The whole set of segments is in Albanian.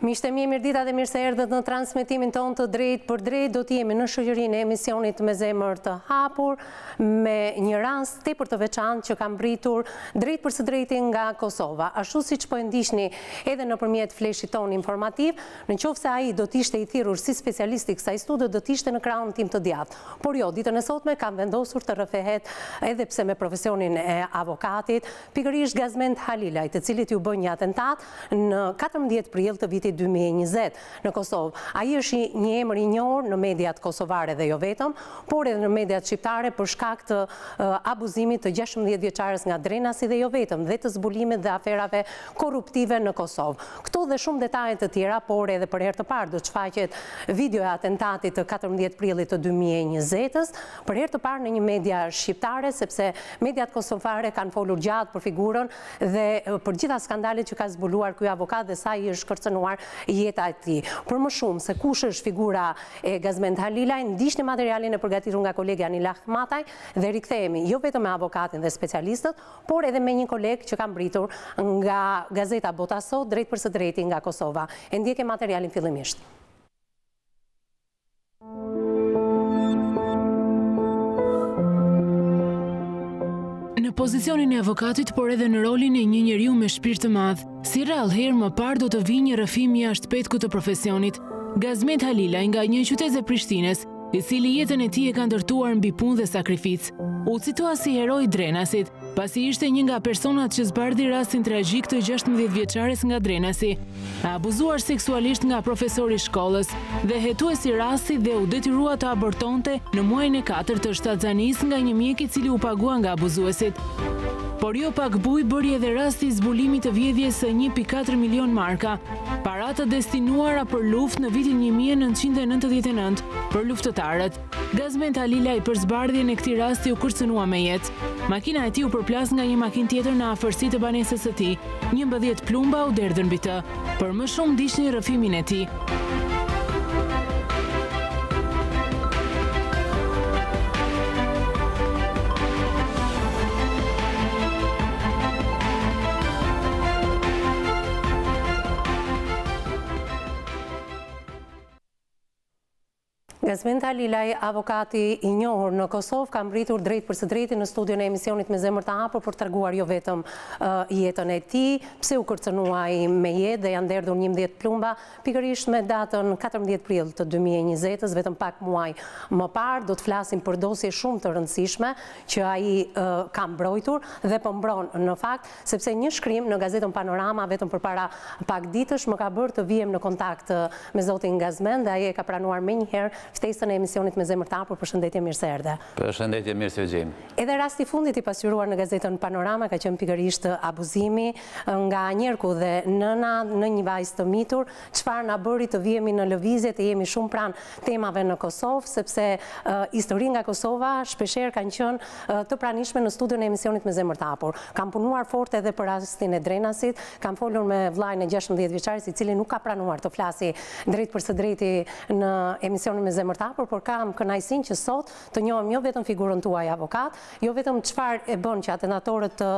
Miqtë mi, mirëdita dhe mirë se erdhët në transmetimin tonë të drejt për drejt. Do t'jemi në shoqërinë e emisionit Me Zemër të Hapur me një rast tepër të veçantë që kam britur drejt për së drejti nga Kosova. Ashtu siç po e ndiqni edhe nëpërmjet fleshit tonë informativ, nëse ai do të ishte i thirrur si specialist i kësaj studie, do të ishte në krahun tim të djathtë. Por jo, ditën e sotme kam vendosur të rrëfehet edhe pse me profesionin e avokatit, pikërisht Gazmend Halilaj, të cilit ju bën një atentat në 14 prill të vitit 2020 në Kosovë. Ai është një emër i njohur në mediat kosovare dhe jo vetëm, por edhe në mediat shqiptare për shkak të abuzimit të 16 vjeçares nga Drenasi dhe jo vetëm, dhe të zbulimit dhe aferave korruptive në Kosovë. Këto dhe shumë detaje të tjera, por edhe për herë të parë do të shfaqet video e atentatit të 14 prillit të 2020-s, për herë të parë në një media shqiptare, sepse mediat kosovare kanë folur gjatë për figurën dhe për gjitha skandalet që ka zbuluar ky avokat dhe sa i është kërcënuar jeta e tij. Për më shumë se kush është figura e Gazmend Halilaj, ndiqni materialin e përgatitur nga kolegi Anila Ahmataj dhe rikthehemi jo vetëm me avokatin dhe specialistët, por edhe me një koleg që kam britur nga gazeta Bota Sot drejt për së drejti nga Kosova. E ndjekim materialin fillimisht. Në pozicionin e avokatit, por edhe në rolin e një njeriu me shpirt të madh, si rrallë herë më parë do të vijë një rrëfim jashtë petkut të profesionit. Gazmend Halilaj nga një qytet e Prishtinës, i cili jetën e tij e ka ndërtuar mbi punë dhe sakrificë. U citua si heroi Drenasit, pasi ishte një nga personat që zbardhi rastin tragjik të 16 vjeçares nga Drenasi, e abuzuar seksualisht nga profesori i shkollës dhe hetuesi rasti dhe u detyrua të abortonte në muajin e 4 të shtatzanisë nga një mjek i cili u pagua nga abuzuesit. Por jo pak buj bëri edhe rasti i zbulimit të vjedhjes së 1.4 milion marka, para të destinuara për luftë në vitin 1999 për luftëtarët. Gazmend Halilaj për zbardhjen e këtij rasti u kërcënua me jetë. Makina e tij u përplas nga një makinë tjetër në afërsi të banesës së tij. 11 plumba u derdhën mbi të. Për më shumë ndiqni rrëfimin e tij. Gazmend Halilaj, avokati i njohur në Kosovë, ka mbritur drejt për së drejti në studion e emisionit Me Zemër të Hapur për treguar jo vetëm jetën e tij, pse u kërcënua ai me jetë dhe janë derdhur 11 plumba, pikërisht me datën 14 prill të 2020-s, vetëm pak muaj më parë. Do të flasim për dosje shumë të rëndësishme që ai ka mbrojtur dhe po mbron në fakt, sepse një shkrim në gazetën Panorama vetëm përpara pak ditësh më ka bërë të vijem në kontakt me zotin Gazmend dhe ai e ka pranuar menjëherë ftesën e emisionit Me Zemër të Hapur. Përshëndetje, mirë se erdhe. Përshëndetje, mirë se gjejmë. Edhe rasti fundit i pasqyruar në gazetën Panorama ka qenë pikërisht abuzimi nga njerku dhe nëna në një vajzë të mitur, çfarë na bëri të vihemi në lëvizje, të jemi shumë pranë temave në Kosovë, sepse histori nga Kosova shpeshherë kanë qenë të pranishme në studion e emisionit Me Zemër të Hapur. Kam punuar fort edhe për rastin e Drenasit, kam folur me vllain e 16 vjeçares i cili nuk ka pranuar të flasi drejt për së drejti në emisionin Me Zemër të Hapur, por kam kënaqësinë që sot të njohim jo vetëm figurën tuaj avokat, jo vetëm çfarë e bën që atentatorët të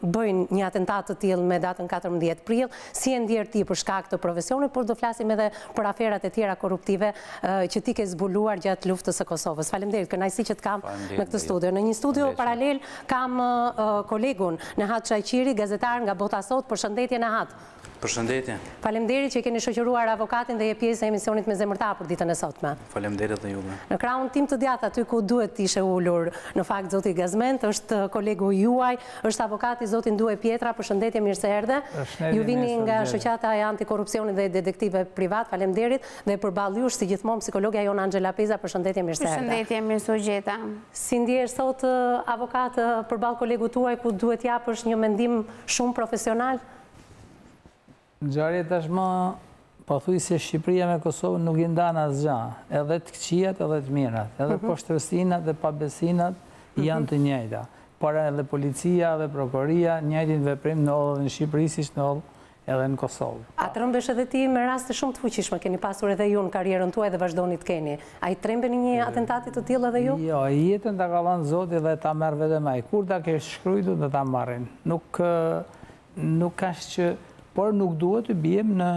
bëjnë një atentat të tillë me datën 14 prill, si e ndjer ti për shkak të profesionit, por do flasim edhe për aferat e tjera korruptive që ti ke zbuluar gjatë luftës së Kosovës. Faleminderit, kënaqësi që të kam në këtë studio. Në një studio paralel kam kolegun Nehat Shajqiri, gazetar nga Bota Sot. Përshëndetje Nehat. Përshëndetje. Faleminderit që keni shoqëruar avokatin dhe je pjesë e emisionit Me Zemër të Hapur ditën e sotme. Faleminderit dhe juve. Në krahun tim të djathtë aty ku duhet të ishe ulur, në fakt zoti Gazmend është kolegu juaj, është avokati zoti Ndue Pjetra. Përshëndetje, mirë se erdhe. Ju vini nga shoqata e antikorrupsionit dhe detektive privat. Faleminderit dhe përballë jush si gjithmonë psikologja jon Angela Peza. Përshëndetje, mirë se erdhe. Përshëndetje, mirë se u gjeta. Si ndjesh sot avokat përballë kolegut tuaj ku duhet japësh një mendim shumë profesional? Ngjarje tashmë pothuajse Shqipëria me Kosovën nuk i ndan asgjë, edhe të këqijat edhe të mirat, edhe poshtërsinat dhe pabesinat janë të njëjta. Por edhe policia dhe prokuroria njëjtin veprim ndodh në Shqipëri siç ndodh edhe në Kosovë. A trembesh edhe ti me raste shumë të fuqishme, keni pasur edhe ju në karrierën tuaj dhe vazhdoni të keni. A i trembeni një atentati të tillë edhe ju? Jo, jetën ta ka dhënë Zoti dhe ta merr vetëm ai. Kur ta kesh shkruajtur dhe ta marrin. Nuk ka që, por nuk duhet të bijem në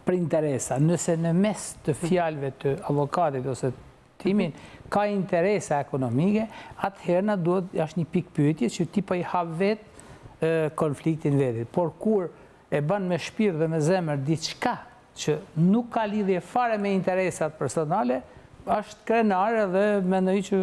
për interesa. Nëse në mes të fjalëve të avokatit ose timin ka interesa ekonomike, atëherë na duhet është një pikë pyetje që ti po i hap vetë konfliktin vetit. Por kur e bën me shpirt dhe me zemër diçka që nuk ka lidhje fare me interesat personale, është krenare dhe mendoj që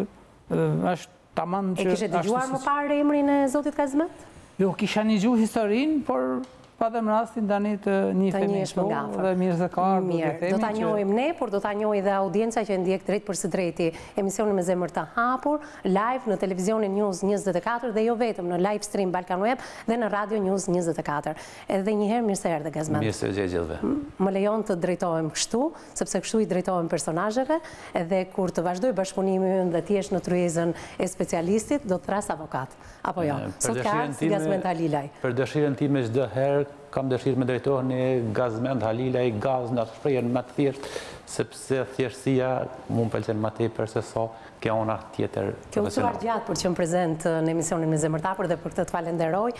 është tamam që... E kishe dëgjuar më parë emrin e zotit Kazmet? Jo, kisha një gjuhë historinë, por pa dhe më rastin tani të një femi dhe mirë se ka ardhur. Mirë, do ta njohim ne, por do ta njohim dhe audienca që ndjek drejt për së drejti emisionin Me Zemër të Hapur, live në televizionin News 24 dhe jo vetëm në live stream Balkan Web dhe në Radio News 24. Edhe një herë mirë se erdhe Kazmet. Mirë se gjithëve. Më lejon të drejtohem kështu, sepse kështu i drejtohem personazheve, edhe kur të vazhdoj bashkëpunimi ynë dhe ti jesh në tryezën e specialistit, do të thras avokat. Apo jo? Sot ka ardhur Gazment Halilaj. Për dëshirën time çdo herë kam dëshirë me drejtoheni Gazment Halilaj, gaz në atë shprehjen më të thjeshtë, sepse thjeshtësia mund pëlqen më tepër se sa kjo ona tjetër profesionale. Kjo usuar gjatë për që më prezent në emisionin Me Zemër të Hapur dhe për këtë të falenderoj.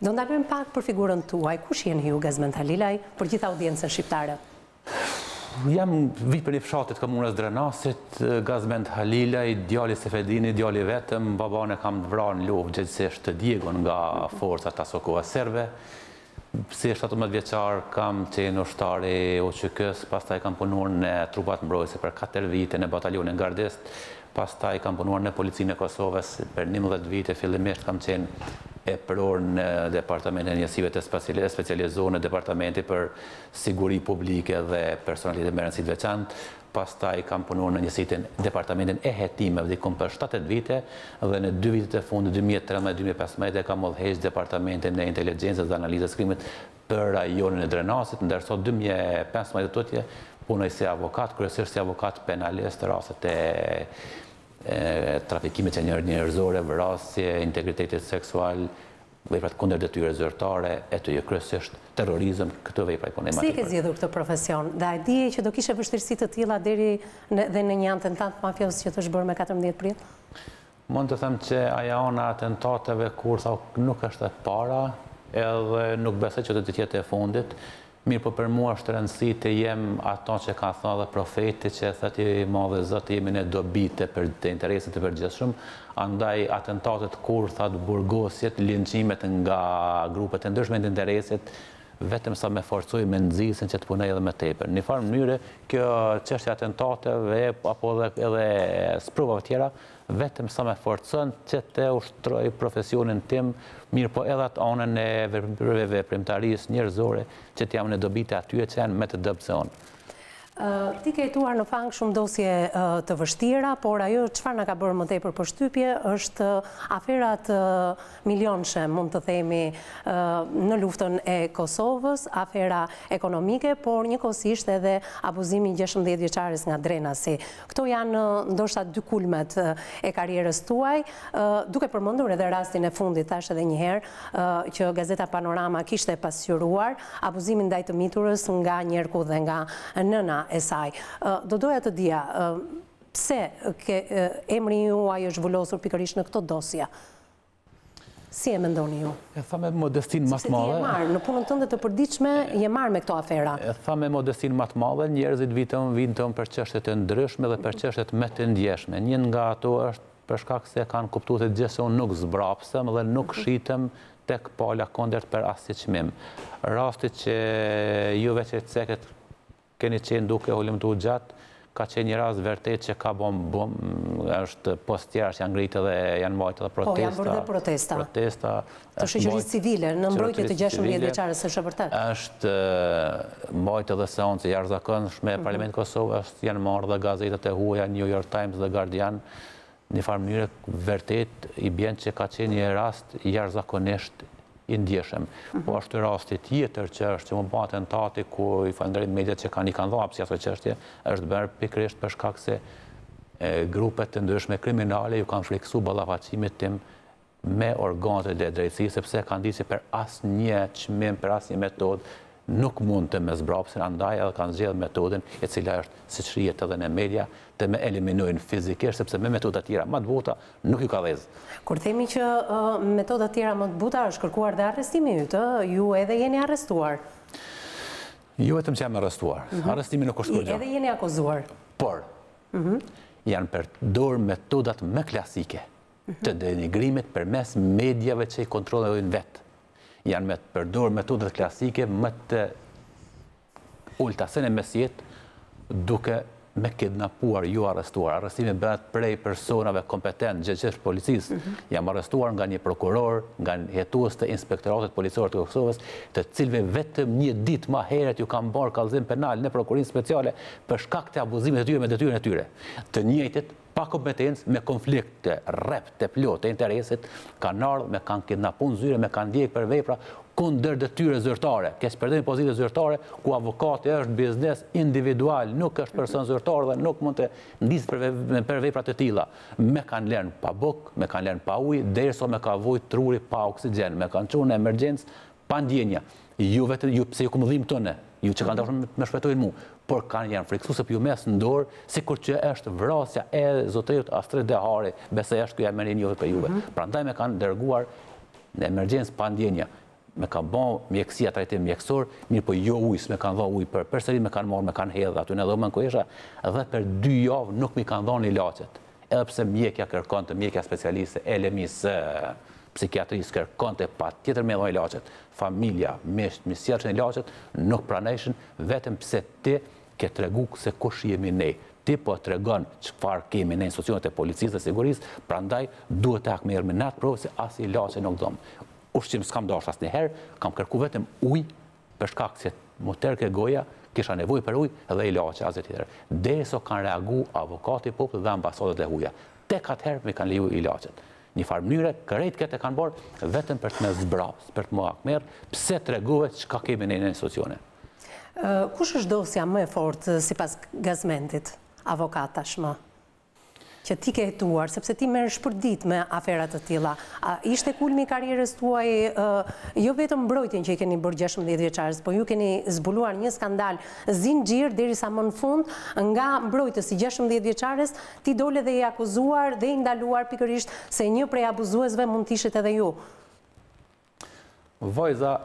Do ndalojmë pak për figurën tuaj. Kush jeni ju, Gazment Halilaj, për gjithë audiencën shqiptare? Jam vit për një fshatit komunës Drenasit, Gazment Halilaj, djali Sefedini, djali vetëm, babane kam të vrarë në luftë gjithsesi të Diegon nga forcat Asokova serbe. Si 17 vjeçar kam qenë ushtari OÇK-s, pastaj kam punuar në trupat mbrojtëse për 4 vite në batalionin gardist, pastaj kam punuar në policinë e Kosovës për 11 vite, fillimisht kam qenë epëror në departamentin e njësive të specializuar në departamenti për siguri publike dhe personalitet me rëndësi të veçantë. Pastaj kam punuar në njësitin departamentin e hetimeve dikom për 7 vite dhe në 2 vitet e fundit 2013-2015 kam udhëhequr departamentin e inteligjencës dhe analizës krimit për rajonin e Drenasit, ndërsa 2015 tutje punoj si avokat, kryesisht si avokat penalist rastet e trafikimit që njerëzore, vrasje, integritetit seksual, veprat kundër detyrës zyrtare, kryesisht terrorizëm, këto vepra i punoj më. Si e ke zgjedhur këtë profesion? Dhe e di që do kishe vështirësi të tilla deri dhe në një atentat mafios që të është bërë me 14 prill? Mund të them që aja ona atentateve kur tha nuk është e para, edhe nuk besoj që do të jetë e fundit. Mirë, po për mua është rëndësi të jem ato që ka thënë dhe profeti që thëti madhe Zoti jemi ne dobite për të interesit të përgjithshëm, andaj atentatet kur thatë burgosjet, linqimet nga grupet e ndryshme të interesit, vetëm sa me forcoj me nxisin që të punoj edhe më tepër. Në farë mënyrë, kjo çështja atentateve apo edhe sprovave tjera, vetëm sa me forcon që të ushtroj profesionin tim, mirë po edhe atë anën e veprimtarisë njerëzore që të jam në dobite aty që janë me të dobët se unë. Ti ke jetuar në fang shumë dosje të vështira, por ajo çfarë na ka bërë më tepër përshtypje është aferat milionshë, mund të themi, në luftën e Kosovës, afera ekonomike, por njëkohësisht edhe abuzimi 16 vjeçares nga Drenasi. Këto janë ndoshta dy kulmet e karrierës tuaj, duke përmendur edhe rastin e fundit, thash edhe një herë, që Gazeta Panorama kishte pasqyruar abuzimin ndaj të miturës nga Njerku dhe nga nëna e saj. Do doja të dija, pse emri juaj është zhvulosur pikërisht në këto dosje? Si e mendoni ju? E tha me modestin më të madhe. Sepse ti je marrë, në punën tënde të përditshme, je marrë me këto afera. E tha me modestin më të madhe, njerëzit vinë për çështjet e ndryshme dhe për çështjet më të ndjeshme. Një nga ato është për shkak se kanë kuptuar se gjithsesi unë nuk zbrapsem dhe nuk shitem tek pala kondërt për asnjë çmim. Rasti që juve që ceket keni qenë duke humbur gjatë, ka qenë një rast vërtet që ka bom, është postiera që janë ngritë dhe janë mbajtur edhe protesta. Po, janë bërë dhe protesta. Të shoqërisë civile, në mbrojtje të 16 vjeçares, është e vërtet? Është mbajtur edhe seancë jashtëzakonshme e Parlamentit të Kosovës, janë marrë dhe gazetat e huaja, New York Times dhe Guardian, në farë mënyrë vërtet i bën që ka qenë një rast jashtëzakonisht i ndjeshëm. Po është rasti tjetër që është që më bë atentati ku i falënderoj mediat që i kanë dhënë hapësi asaj çështje, është bërë pikërisht për shkak se grupet të ndryshme kriminale ju kanë friksuar ballafaqimit tim me organet e drejtësisë, sepse kanë ditë se për asnjë çmim, për asnjë metodë nuk mund të me zbrapsin, andaj edhe kanë zgjedhur metodën e cila është siç shihet edhe në media, të me eliminojnë fizikisht, sepse me metoda tjera më të buta nuk ju ka dhëz. Kur themi që metoda tjera më të buta është kërkuar dhe arrestimi yt, ju edhe jeni arrestuar. Jo vetëm që jam arrestuar. Arrestimi nuk është kurrë. Edhe jeni akuzuar. Por, janë përdorur metodat më klasike të denigrimit përmes mediave që i kontrollojnë vetë. Janë përdorur metodat klasike më të ulta se në mesjet, duke me kidnapuar, ju arrestuar. Arrestimi bëhet prej personave kompetent, gjëqesh policisë. Jam arrestuar nga një prokuror, nga hetues të inspektoratet policore të Kosovës, të cilve vetëm një ditë më herët ju kam bërë kallëzim penal në prokurinë speciale për shkak të abuzimit të tyre me detyrën e tyre. Të njëjtit, pa kompetencë, me konflikte rrep të plot të interesit, kanë ardhur, me kanë kidnapuar zyre, me kanë ndjek për vepra kundër detyre zyrtare. Keq përdorimi pozitave zyrtare ku avokati është biznes individual, nuk është person zyrtar dhe nuk mund të ndisë për vepra të tilla. Me kanë lënë pa buk, me kanë lënë pa ujë, derisa me ka vujt truri pa oksigjen, me kanë çuar në emergjencë pa ndjenja. Ju vetë ju pse ju kumullim tonë, ju që kanë dashur me shpëtojnë mua, por janë friksuese për ju mes në dorë, sikur që është vrasja e zotërit Astrid Dehari, besoj është ky emrin juve për juve. Prandaj me kanë dërguar në emergjencë pa ndjenja. Me kanë bën mjekësia trajtim mjekësor, mirë po jo ujë, me kanë dhënë ujë për përsëri me kanë marrë, me kanë hedhur aty në dhomën ku isha, dhe për 2 javë nuk mi kanë dhënë ilaçet. Edhe pse mjekja kërkonte, mjekja specialiste e LMI-së psikiatrisë kërkonte patjetër me dhënë ilaçet. Familja, mi sjellshin ilaçet, nuk pranojshin, vetëm pse ti ke tregu se kush jemi ne. Ti po tregon çfarë kemi në institucionet e policisë dhe sigurisë, prandaj duhet të merr me natë provë se as ilaçe nuk dhom. Ushqim s'kam dashur asnjëherë, kam kërku vetëm ujë për shkak se më tërke goja, kisha nevojë për ujë dhe ilaçe asgjë tjetër. Derisa kanë reaguar avokati i popullit dhe ambasadat e huaja. Tek atëherë më kanë lejuar ilaçet. Një farë mënyre, krejt këtë kanë bërë vetëm për të më zbrazë, për të më akmerë, pse tregove çka kemi në institucione. Kush është dosja më e fortë sipas Gazmendit, avokat tashmë? Që ti ke hetuar, sepse ti merr shpërdit me aferat të tilla. Ishte kulmi i karrierës tuaj jo vetëm mbrojtjen që i keni bërë 16 vjeçarës, po ju keni zbuluar një skandal zinxhir derisa më në fund nga mbrojtësi 16 vjeçarës ti dole dhe i akuzuar dhe i ndaluar pikërisht se një prej abuzuesve mund të ishit edhe ju. Vajza,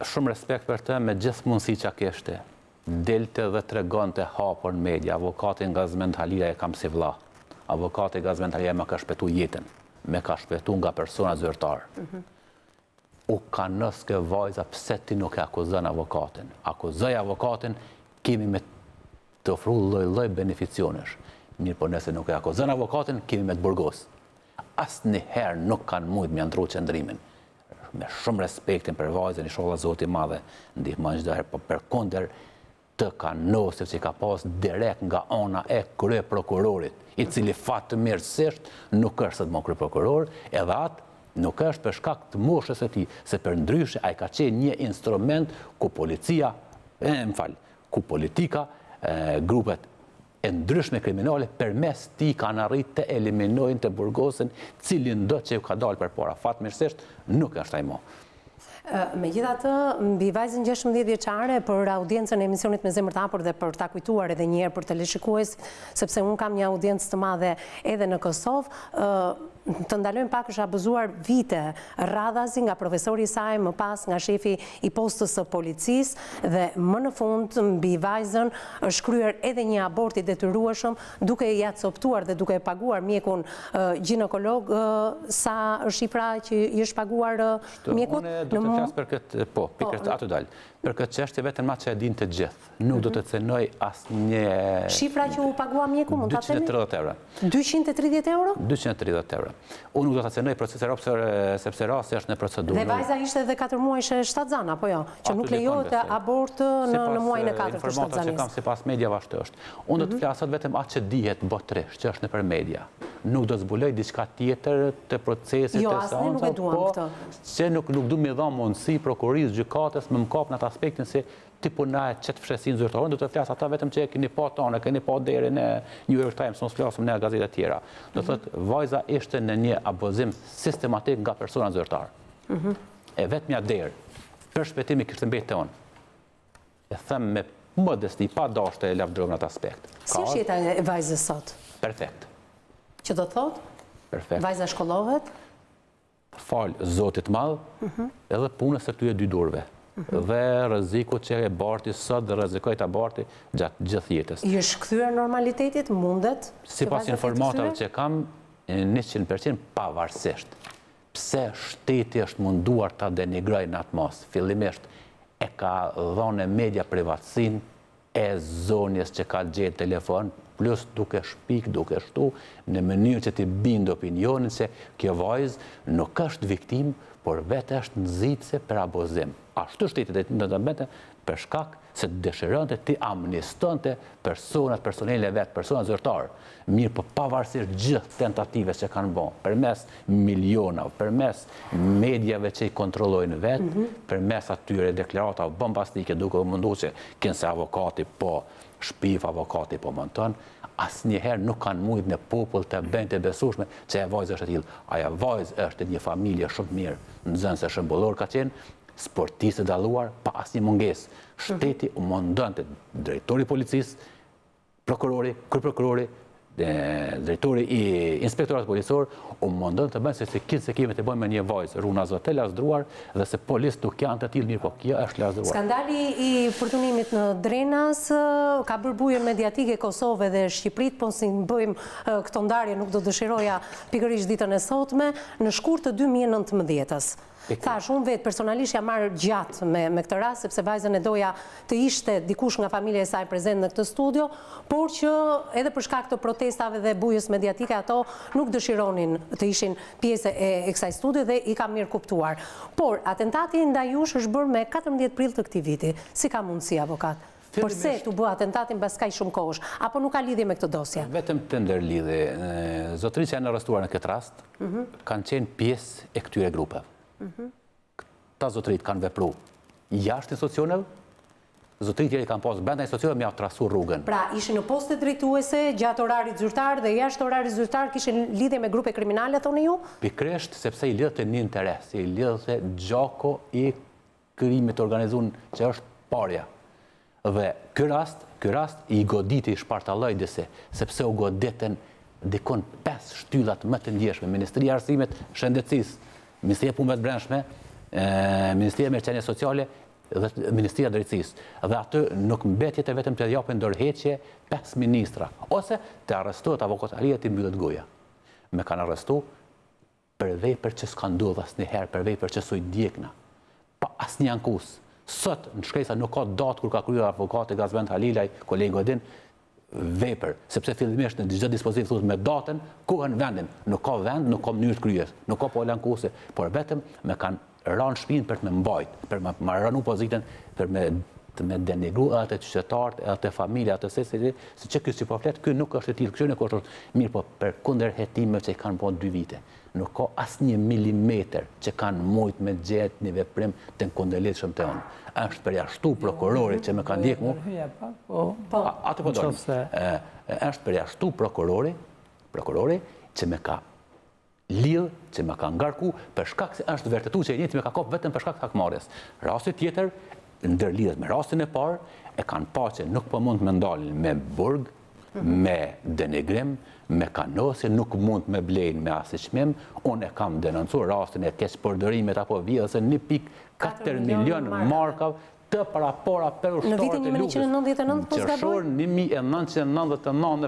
shumë respekt për të me gjithë mundësi që kishte. Delte dhe tregonte hapur në media, avokati Gazmend Halila e kam si vlla. Avokati Gazmend Halila më ka shpëtuar jetën, më ka shpëtuar nga persona zyrtar. U ka nëske vajza, pse ti nuk e akuzon avokatin? Akuzoj avokatin, kemi me të ofru lloj-lloj beneficionesh. Mirë po nëse nuk e akuzon avokatin, kemi me të burgos. Asnjëherë nuk kanë mujt me ndru qëndrimin. Me shumë respektin për vajzën, inshallah Zoti i Madh ndihmon çdo herë, po përkundër të kanosë që ka pas direkt nga ana e krye prokurorit, i cili fatmirësisht nuk është më krye prokuror, edhe atë nuk është për shkak të moshës së tij, se përndryshe ai ka qenë një instrument ku policia, ku politika, grupet e ndryshme kriminale përmes tij kanë arritur të eliminojnë, të burgosin cilin do që ju ka dalë përpara. Fatmirësisht nuk është ai më. Megjithatë, mbi vajzën 16 vjeçare për audiencën e emisionit Me zemër të hapur dhe për ta kujtuar edhe një herë për teleshikues, sepse unë kam një audiencë të madhe edhe në Kosovë, të ndalojmë pak, është abuzuar vite radhazi nga profesori i saj, më pas nga shefi i postës së policisë dhe më në fund mbi vajzën është kryer edhe një abort i detyrueshëm duke i acoptuar dhe duke paguar mjekun ginekolog. Sa është shifra që i është paguar mjekut? Flas për këtë, po, pikërisht atë dal. Për këtë çështje vetëm atë që e din të gjithë. Nuk do të cenoj asnjë. Shifra që u pagua mjeku mund ta themi? 230 euro. 230 euro? 230 euro. Unë nuk do ta cenoj procesin sepse rasti është në procedurë. Dhe vajza ishte edhe 4 muajshe shtatzan apo jo? Që nuk lejohet abort në muajin e 4 të shtatzanis. Informata që kam sipas mediave ashtu është. Unë do të flasat vetëm atë që dihet botërisht, që është nëpër media. Nuk do të zbuloj diçka tjetër të procesit jo, të asnjë nuk e duam këtë. Se nuk du me dha mundësi prokurisë, gjykatës me më kap në atë aspektin se ti punaje çet fshesin zyrtarën, do të flas ata vetëm që keni pa tonë, keni pa deri në New York Times, mos flasim në gazeta të tjera. Do thotë vajza ishte në një abuzim sistematik nga persona zyrtar. E vetmja derë për shpëtimi kishte mbetë tonë. E them me modesti, pa dashje e lavdëruar në atë aspekt. Si është jeta e vajzës sot? Perfekt. Që do thotë? Perfekt. Vajza shkollohet? Falë Zotit madh, edhe punës së këtyre dy dorëve. dhe rreziku që e aborti sot dhe rrezikoj të aborti gjatë gjithë jetës. I është kthyer normalitetit, mundet? Sipas informatave që kam, 100% pavarësisht. Pse shteti është munduar ta denigrojë në atë mos? Fillimisht e ka dhënë media privatësinë e zonjes që ka gjetë telefon, plus duke shpik, duke shtu, në mënyrë që t'i bindë opinionin se kjo vajzë nuk është viktim, por vetë është nxitëse për abuzim. Ashtu shtetit e në të mbete për shkak se dëshironte t'i amnistonte personele vetë, personat zyrtarë. Mirë, për pavarësisht gjithë tentative që kanë bën, përmes milionave, përmes medjave që i kontrollojnë vetë, përmes atyre deklaratave bombastike duke u mundu që kënë se avokati po shpif, avokati po monton, asnjëherë nuk kanë mujt në popull të bëjnë të besueshme që e vajzë është e tillë. Aja vajzë është një familje shumë mirë, nxënëse shëmbullor ka qenë, sportistë dalluar pa asnjë mungesë. Shteti u mundonte drejtori i policisë, prokurori, kryeprokurori, drejtori i inspektorat policor u mundon të bëjnë se kitë se kemi të bëjmë me një vajzë, Runa Zote lasdruar, dhe se policë nuk janë të tillë mirë, po kjo është lasdruar. Skandali i përtunimit në Drenas ka bërë bujën mediatike Kosovë dhe Shqipërit, po si bëjmë këto ndarje nuk do dëshiroja pikërisht ditën e sotme, në shkurt të 2019-s. Thash, unë vetë personalisht jam marrë gjatë me këtë rast, sepse vajzën e doja të ishte dikush nga familja e saj prezent në këtë studio, por që edhe për shkak të protestave dhe bujës mediatike ato nuk dëshironin të ishin pjesë e kësaj studio dhe i kam mirë kuptuar. Por atentati ndaj jush është bërë me 14 prill të këtij viti. Si ka mundësi, avokat? Përse t'u bë atentatin pas kaq shumë kohësh, apo nuk ka lidhje me këtë dosje? Vetëm të ndërlidhje. Zotërit që janë arrestuar në këtë rast kanë qenë pjesë e këtyre grupeve. Ta zotërit kanë vepru jashtë institucioneve, zotërit tjerë kanë pasur brenda institucioneve, mja trasu rrugën. Pra, ishin në poste drejtuese gjatë orarit zyrtar dhe jashtë orarit zyrtar kishin lidhje me grupe kriminale, thoni ju? Pikërisht sepse i lidhte një interes, i lidhte gjako i krimit organizuar që është parja. Dhe ky rast i goditi shpartalloj disi, sepse u goditen dikon 5 shtyllat më të ndjeshme, Ministria e Arsimit, Shëndetësisë, Ministria e Punëve të Brendshme, Ministria e Mërqenie Sociale dhe Ministria e Drejtësisë. Dhe aty nuk mbetjet e vetëm të japin ndërheqje 5 ministra, ose të arrestohet avokateria të mbyllet goja. Me kanë arrestu për vepër që s'ka ndodhur asnjëherë, për vepër që s'u djegna, pa asnjë ankus. Sot në shkresa nuk ka datë kur ka kryer avokati Gazmend Halilaj, kolegu Godin, vepër, sepse fillimisht në çdo dispozitiv thotë me datën, kohën, vendin. Nuk ka vend, nuk ka mënyrë të kryes, nuk ka po lankuse, por vetëm me kanë rënë shtëpinë për të më mbajt, për më rënë pozitën, për me denigru atë të qytetarët, atë familja, atë se që ky si po flet, ky nuk është e tillë, ky nuk është mirë, po për kundër hetimeve që kanë bën 2 vite. Nuk ka asnjë milimetër që kanë mujt me gjetë një veprim të kundërlidhshëm të unë. Është përjashtu prokurorit që më kanë ndjek mu. Atë po dojnë. Është përjashtu prokurori që më ka lidh, që më ka ngarku, për shkak se është vërtetu që e njëjti më ka kopë vetëm për shkak të hakmarrjes. Rasti tjetër, ndërlidhet me rastin e parë, e kanë pa që nuk po mund të më ndalin me burg, me denigrim, me kanosje, nuk mund me blejnë me asnjë çmim. Unë e kam denoncuar rastin e keqpërdorimet apo vjedhjes 1.4 milion markav të parapora për ushtarët e luftës. Në vitin 1999 po zgaboj? Qershor 1999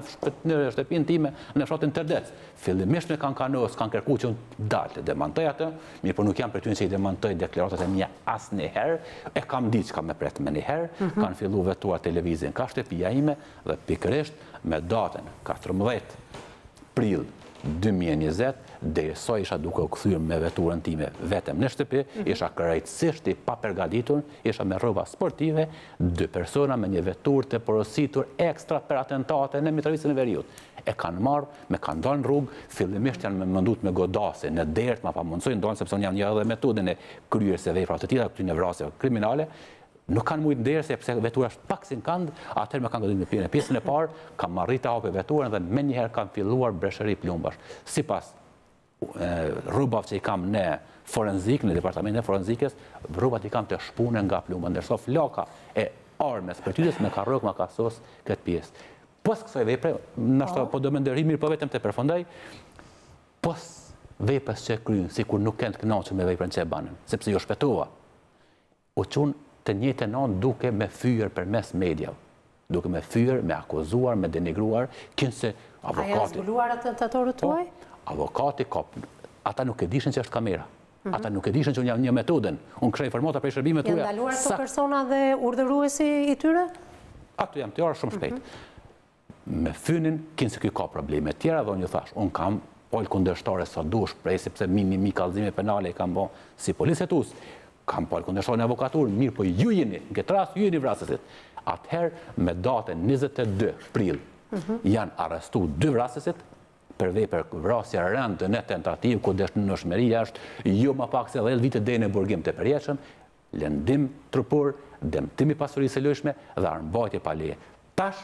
në shtëpinë time në fshatin Terdec. Fillimisht me kanë kanos, kanë kërkuar që unë dalë, demantoj atë, mirë po nuk jam për ty që i demantoj deklaratat e mia asnjëherë, e kam ditë çka më pret më një herë, kanë filluar vetuar televizin ka shtëpia ime dhe pikërisht me datën 14 prill 2020, derisa isha duke u kthyer me veturën time vetëm në shtëpi, isha krejtësisht i papergatitur, isha me rroba sportive, 2 persona me një veturë të porositur ekstra për atentate në Mitrovicën e Veriut. E kanë marrë, me kanë dalë në rrugë, fillimisht janë menduar me godase në derë, ma pa mundsojnë dalën sepse unë jam një edhe metodën e kryerjes së veprave të tilla, këtyre vrasjeve kriminale. Nuk kanë mujtë nderë, sepse vetura është pak si në kënd, atëherë me kanë goditur në pjesën e parë, kam arritë të hape veturën dhe me njëherë kanë filluar breshëri plumbash. Sipas rrubave që i kam në forenzik, në departamentin e forenzikës, rrubat i kam të shpunë nga plumba, ndërsa flaka e armës për tyres me ka rrok, me ka sos këtë pjesë. Pos kësaj vepre, nashta po do më ndërhij mirë, po vetëm të përfundoj, pos veprës që kryen, sikur nuk kanë të kënaqur me veprën që e banën, sepse jo shpëtova. U çun të njëjtën anë duke me fyer përmes mediave, duke me fyer, me akuzuar, me denigruar, kinse avokati... A janë zbuluar atentatorët tuaj? Avokati ka... Ata nuk e dishin që është kamera. Ata nuk e dishin që unë jam një metodën. Unë kësha informata për shërbime tuja. Janë ndaluar të persona dhe urdhëruesi i tyre? Ato jam të jarë shumë shpejt. Me fynin, kinse kjo ka probleme tjera, dhe unë ju thash, unë kam pojlë kundërshtare sa dush, prej sepse mi kallëzime penale i kam bo si polisetus, kam pojlë kundërshtare në avokatur, mirë po ju jeni, në këtë rast ju jeni vrasësit. Atëherë, me datën 22 prill, janë arrestu 2 vrasësit, për vepër vrasja rëndë në tentativë, ku në shmeria është, jo më pak se 10 vite dhe në burgim të përjetshëm, lëndim trupor, dëmtimi pasurisë së lëshme dhe armbajtje pa leje. Tash,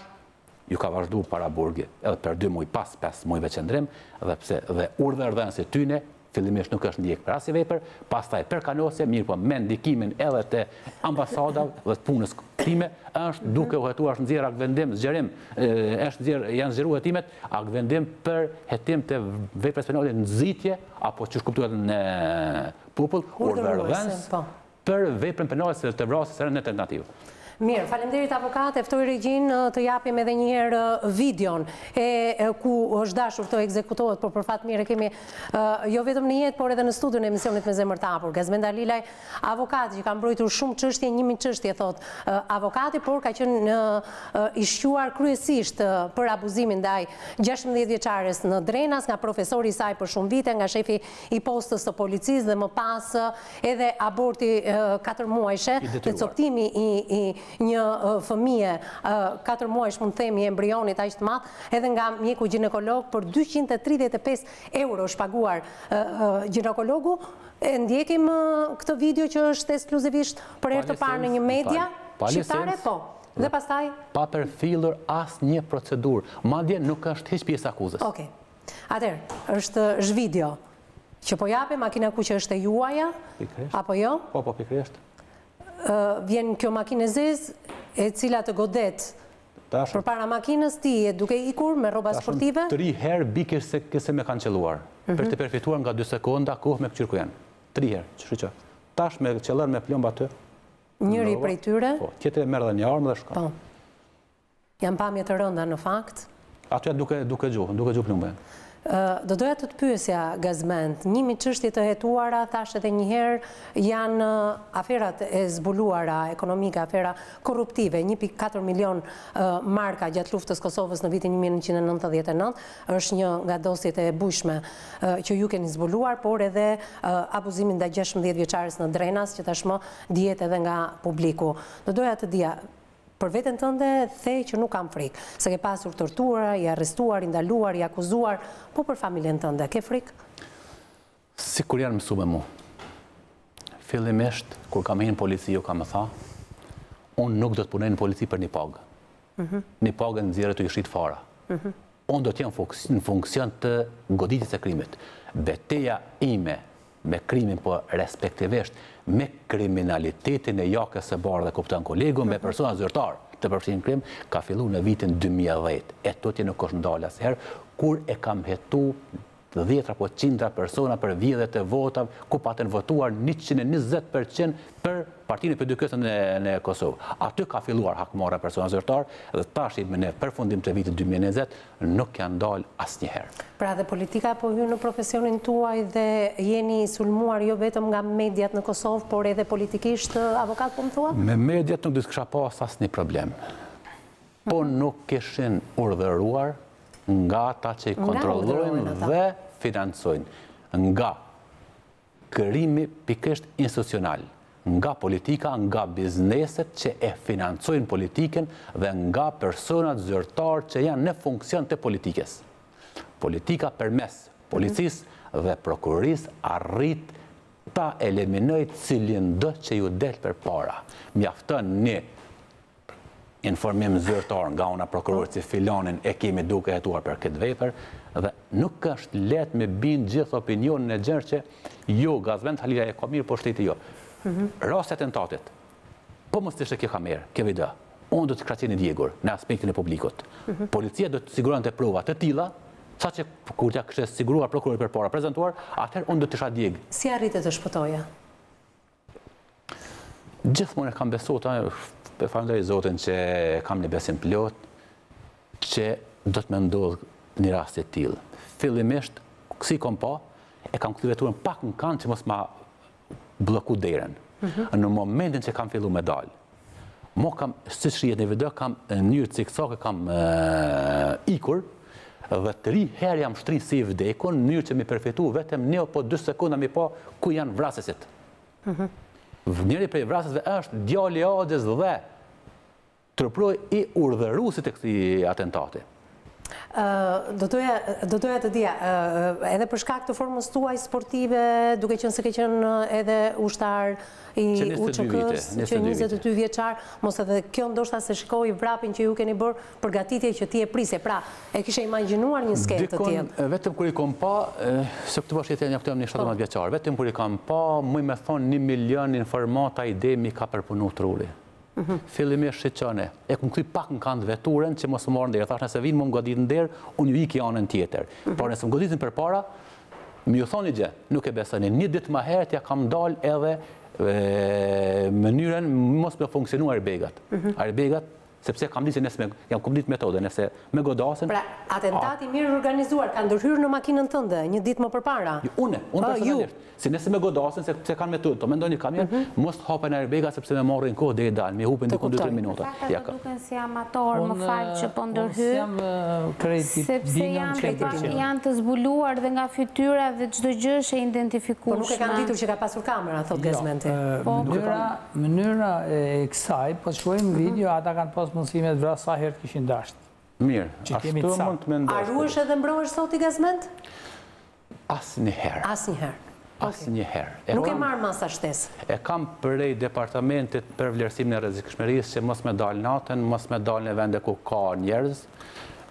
ju ka vazhdu para burgi, edhe për 2 muaj pas 5 muajve qëndrim, dhe urdhërdhënësi tyne, fillimisht nuk është ndjek për asnjë vepër, pastaj për kanosje, mirë po me ndikimin edhe të ambasadave dhe të punës time, është duke u hetuar është nxjerr akt vendim, zgjerim, janë zgjeruar hetimet, akt vendim për hetim të veprës penale nxitje, apo që kuptuar në popull, urdhërdhënës për veprën penale të vrasjes së në tentativë. Mirë, faleminderit avokat, e ftoj regjin të japim edhe njëherë videon ku është dashur të ekzekutohet, por për fat mirë kemi jo vetëm në jetë, por edhe në studion e emisionit Me Zemër të Hapur. Gazmend Halilaj, avokat që ka mbrojtur shumë çështje, 1000 çështje thot avokati, por ka qenë i shquar kryesisht për abuzimin ndaj 16 vjeçares në Drenas, nga profesori i saj për shumë vite, nga shefi i postës të policisë dhe më pas edhe aborti 4 muajshe, dhe coptimi i një fëmije 4 muajsh mund të themi embrionit aq të madh, edhe nga mjeku ginekolog për 235 euro shpaguar ginekologu. E ndjekim këtë video që është ekskluzivisht për herë të parë në një media shqiptare, po. Dhe pastaj pa përfillur asnjë procedurë, madje nuk është hiç pjesë akuzës. Okej. Atëherë, është video që po japi makina ku që është e juaja, apo jo? Po, pikërisht. Vjen kjo makinë e zezë, e cila të godet për para makinës, ti e duke ikur me rroba sportive? 3 herë bikë se me kanë qelluar, për të përfituar nga 2 sekonda kohë me këqyrë ku janë. 3 herë, që tash me qellar me plomb aty. Njëri prej tyre? Po, tjetër merr edhe një armë dhe shkon. Po. Janë pamje të rënda në fakt? Aty duke gjuhë plumbën. Do doja të pyesja, Gazmend, 1000 çështje të hetuara, thash edhe një herë, janë aferat e zbuluara ekonomike, afera korruptive, 1.4 milion marka gjatë luftës Kosovës në vitin 1999, është një nga dosjet e bujshme që ju keni zbuluar, por edhe abuzimin ndaj 16 vjeçares në Drenas, që tashmë dihet edhe nga publiku. Do doja të dija, për veten tënde the që nuk kam frikë, se ke pasur tortura, i arrestuar, i ndaluar, i akuzuar, po për familjen tënde, ke frikë? Si kur janë mësu me mu. Fillimisht, kur kam hinë polici, ju kam më tha, unë nuk do të punoj në polici për një pagë. Një pagë në zjerë të ishit fara. Unë do t'jam në funksion të goditjes e krimit. Beteja ime me krimin, po respektivisht me kriminalitetin e jakës së barë dhe kupton kolegu, me persona zyrtar të përfshin krim, ka fillu në vitin 2010. E tutje nuk është ndalë asherë, kur e kam hetu 10 apo 100 persona për vjedhjet e votave, ku patën votuar 120% për partinë e PDK-s në Kosovë. Aty ka filluar hakmarrja persona zyrtar dhe tash në përfundim të vitit 2020 nuk janë dalë asnjëherë. Pra dhe politika po hyn në profesionin tuaj dhe jeni sulmuar jo vetëm nga mediat në Kosovë, por edhe politikisht, avokat po më thua? Me mediat nuk do të kisha pas asnjë problem. Po nuk kishin urdhëruar nga ata që i kontrollojnë dhe financojnë, nga krimi pikërisht institucional, nga politika, nga bizneset që e financojnë politiken dhe nga personat zyrtar që janë në funksion të politikës. Politika përmes policisë dhe prokurorisë arrit ta eliminoj cilin do që ju del për para. Mjafton një informim zyrtar nga una prokurorë që filanin e kemi duke hetuar për këtë vepër, dhe nuk është letë me bind gjithë opinionin e gjerë që jo, Gazmend Halilaj e ka mirë, po shteti jo. Rasti atentatit, po mos të ishte kjo kamerë, kjo video, unë do të kraqeni djegur në aspektin e publikut. Policia do të siguron të provat të tilla, sa që kur t'ja kështë siguruar prokurorit për para prezentuar, atëherë unë do të isha djeg. Si arritet të shpëtoja? Gjithmonë kam besuar, falenderoj Zotin që kam një besim plot, që do të më ndodhë një rast të tillë. Fillimisht, si kom pa, e kam kthy veturën pak në kanë që mos ma bloku derën. Në momentin që kam fillu me dalë, mo kam, si shihet në video, kam në mënyrë ciksake kam ikur, dhe 3 herë jam shtri si i vdekun, në mënyrë që mi përfitu vetëm 1 apo 2 sekonda mi pa ku janë vrasësit. Njëri prej vrasësve është djali i Adës dhe truproj i urdhëruesit të këtij atentati. Do doja të dija, edhe për shkak të formës tuaj sportive, duke qenë se ke qenë edhe ushtar i UÇK-s, që 22 vjeçar, mos edhe kjo ndoshta se shikoi vrapin që ju keni bërë përgatitje që ti e prisje. Pra, e kishe imagjinuar një skenë të tillë? Vetëm kur i kom pa, se këtë bashkë jetën jam një 17 vjeçar, vetëm kur i kam pa, më me thonë 1 milion informata ide mi ka përpunu truri. Fillimisht shiqone, e kum kthy pak në kanë veturën që mos më marrën derë. Thash nëse vinë më godit në derë, unë ju iki anën tjetër. Por nëse më goditin përpara, më ju thoni gjë, nuk e besoni. Një ditë më herët ja kam dalë edhe mënyrën mos me funksionu airbagat. Airbagat, sepse kam ditë që nëse jam kumdit metode, nëse me godasin... Pra, atentati mirë organizuar, ka ndërhyrë në makinën tënde, një ditë më përpara? Unë personalisht. Si nëse me godasin, se kanë metode, të mendoj një kamion, mos të hapen airbaga sepse me marrin kohë dhe i dalë, mi hupin dikun 2-3 minuta. Fakta të duken si amator, më falë që po ndërhyr, sepse janë të zbuluar dhe nga fytyra dhe çdo gjë është e identifikueshme. Po nuk e kanë ditur që ka pasur kamera, thot Gazmenti. Mënyra e kësaj, po shkojmë video, ata kanë pas mundësimet vrasë sa herë kishin dashtë. Mirë, ashtu mund të mendosh. A ruhesh edhe mbrohesh sot i Gazment? Asnjëherë. Asnjëherë. Asnjëherë. Nuk e marr masa shtesë. E kam përej departamentit për vlerësimin e rrezikshmërisë që mos me dalë natën, mos me dalë në vende ku ka njerëz.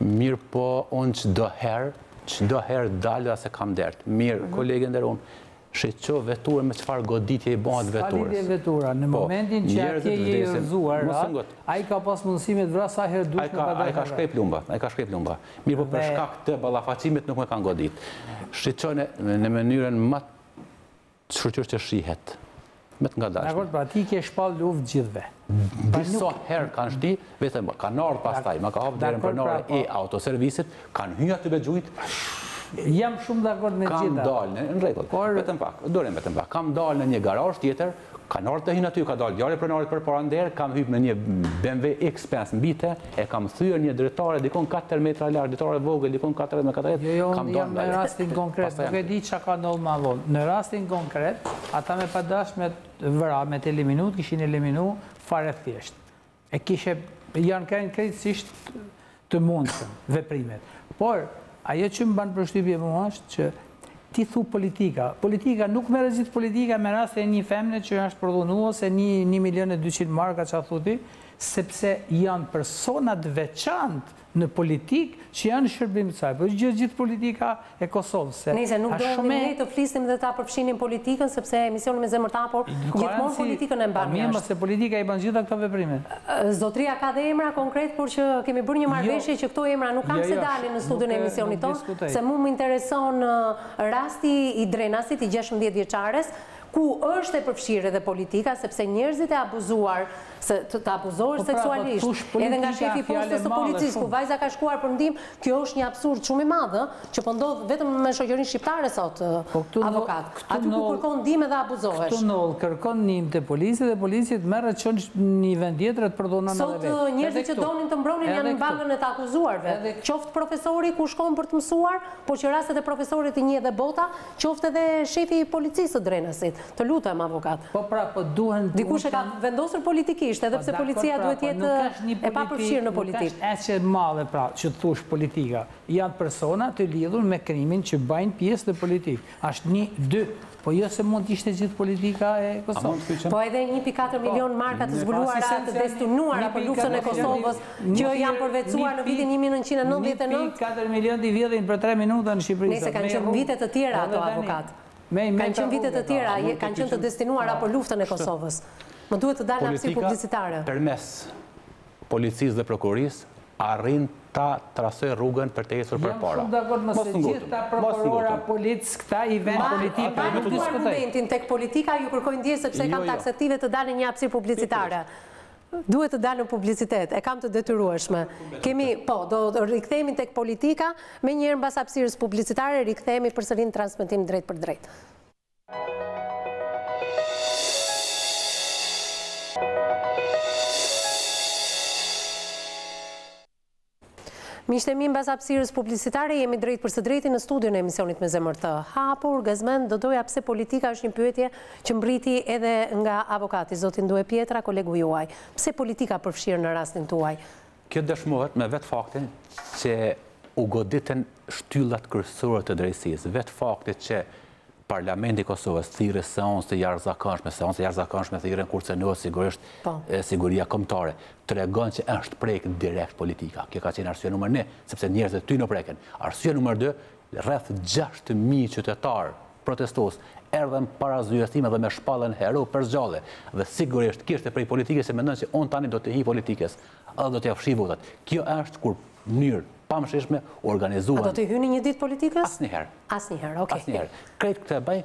Mirë po unë çdo herë dalë se kam dertë. Mirë, kolegë nderuar, shiqo veturën me çfarë goditje i bëhet veturës. Ska lidhje vetura, në momentin që atje je i rrëzuar, ai ka pas mundësime të vrasë sa herë dush me pa dalë. Ai ka shkrej plumba. Mirë po për shkak të ballafaqimit nuk më kanë godit. Shiqone në mënyrën më shqyrë që shihet, me të nga dashme. Dakor, pra ti ke shpall luftë gjithve. Disa herë kanë shti, vetëm kanë ardhur pastaj, ma ka hapë derën pronare e autoservisit, kanë hyrë aty me gjujt. Jam shumë dakord me gjitha. Kam dalë, në rregull, vetëm pak, vetëm pak. Kam dalë në një garazh tjetër, kanë ardhur të hinë aty, ka dalë djali pronarit përpara derë, kam hyrë në një BMW X5 mbite, e kam thyer një dritare dikon 4 metra larg, dritare vogël dikon 40 me 40. Jo, jam në rastin konkret, nuk e di çka ka ndodhur më vonë. Në rastin konkret, ata me padashme vëra me të eliminu, kishin eliminu fare thjesht. E kishe janë kanë krejtësisht të mundshëm veprimet. Por ajo që më ban përshtypje mua është që ti thu politika. Politika nuk merret gjithë politika me rast e një femne që është prodhuar ose 1.200.000 marka që a thuti, sepse janë personat veçantë në politikë që janë shërbim të saj. Po gjithë politika e Kosovës. Nëse nuk do ne të flisim dhe ta përfshinim politikën, sepse emisioni me zemër të hapur gjithmonë politikën e mban jashtë. Mirë, se politika i bën gjitha këto veprime. Zotria ka dhe emra konkret, por që kemi bërë një marrëveshje që këto emra nuk kanë se dalin në studion e emisionit tonë, se mu më intereson rasti i Drenasit, i 16 vjeçares, ku është e përfshirë edhe politika, sepse njerëzit e abuzuar, të abuzohesh seksualisht, edhe nga shefi postës të policisë, ku vajza ka shkuar për ndihmë, kjo është një absurd shumë i madh, që po ndodh vetëm me shoqërinë shqiptare sot, avokat. Aty ku kërkon ndihmë edhe abuzohesh. Këtu në kërkon ndihmë te policia dhe policia merret çon në një vend tjetër të përdonan edhe vetë. Sot njerëzit që donin të mbronin janë në bangën e të akuzuarve. Qoftë profesori ku shkon për të mësuar, por që rastet e profesorit i njeh edhe bota, qoftë edhe shefi i policisë së Drenasit. Të lutem avokat. Po pra, po duhen dikush e ka vendosur politikisht, edhe pse policia duhet jetë e papërfshirë në politikë. Nuk është e madhe pra që të thush politika. Janë persona të lidhur me krimin që bajnë pjesë në politikë. Ashtë 1-2, po jo se mund të ishte gjithë politika e Kosovës. Po edhe 1.4 milion marka të zbuluara të destinuara për luftën e Kosovës, që janë përvecuar në vitin 1999. 1.4 milion të vjedhin për 3 minuta në Shqipëri. Nëse kanë qenë vite të tjera ato avokat. Kanë qenë vite të tjera, kanë qenë të destinuara për luftën e Kosovës. Më duhet të dalë në hapësirë publicitare. Përmes policisë dhe prokurisë, arrin ta trasoj rrugën për të ecur përpara. Jam shumë dakord me se gjithë ta prokurora, policë, këta i vend politika nuk diskutojnë. Argumentin tek politika ju kërkojnë ndjesë sepse kam taksative të dalin një hapësirë publicitare. Duhet të dalën publicitet, e kam të detyrueshme. Kemi, do rikthehemi tek politika, me njëherë mbas hapësirës publicitare rikthehemi përsëri në transmetim drejt për drejt. Miqtë e mi, mbas hapësirës publicitare, jemi drejt për së drejti në studion e emisionit me zemër të hapur. Gazmend, do doja pse politika është një pyetje që mbriti edhe nga avokati, zotin Due Pietra, kolegu juaj. Pse politika përfshirë në rastin tuaj? Kjo dëshmohet me vetë faktin që u goditen shtyllat kryesore të drejtësisë, vetë faktit që Parlamenti i Kosovës thirrë seancë të jashtëzakonshme thirrën kurse në sigurisht siguria kombëtare tregon që është prek direkt politika. Kjo ka qenë arsye numër 1, sepse njerëzit ty në preken. Arsye numër 2, rreth 6.000 qytetarë protestues erdhën para zyres time dhe me shpallën hero për zgjalle. Dhe sigurisht kishte prej politikës se mendon se unë tani do të hi politikës, edhe do t'ja fshi votat. Kjo është kur mënyrë pamshishme organizuan. A do të hyni një ditë politikës? Asnjëherë. Asnjëherë, okay. Asnjëherë. Krejt këtë e bëj,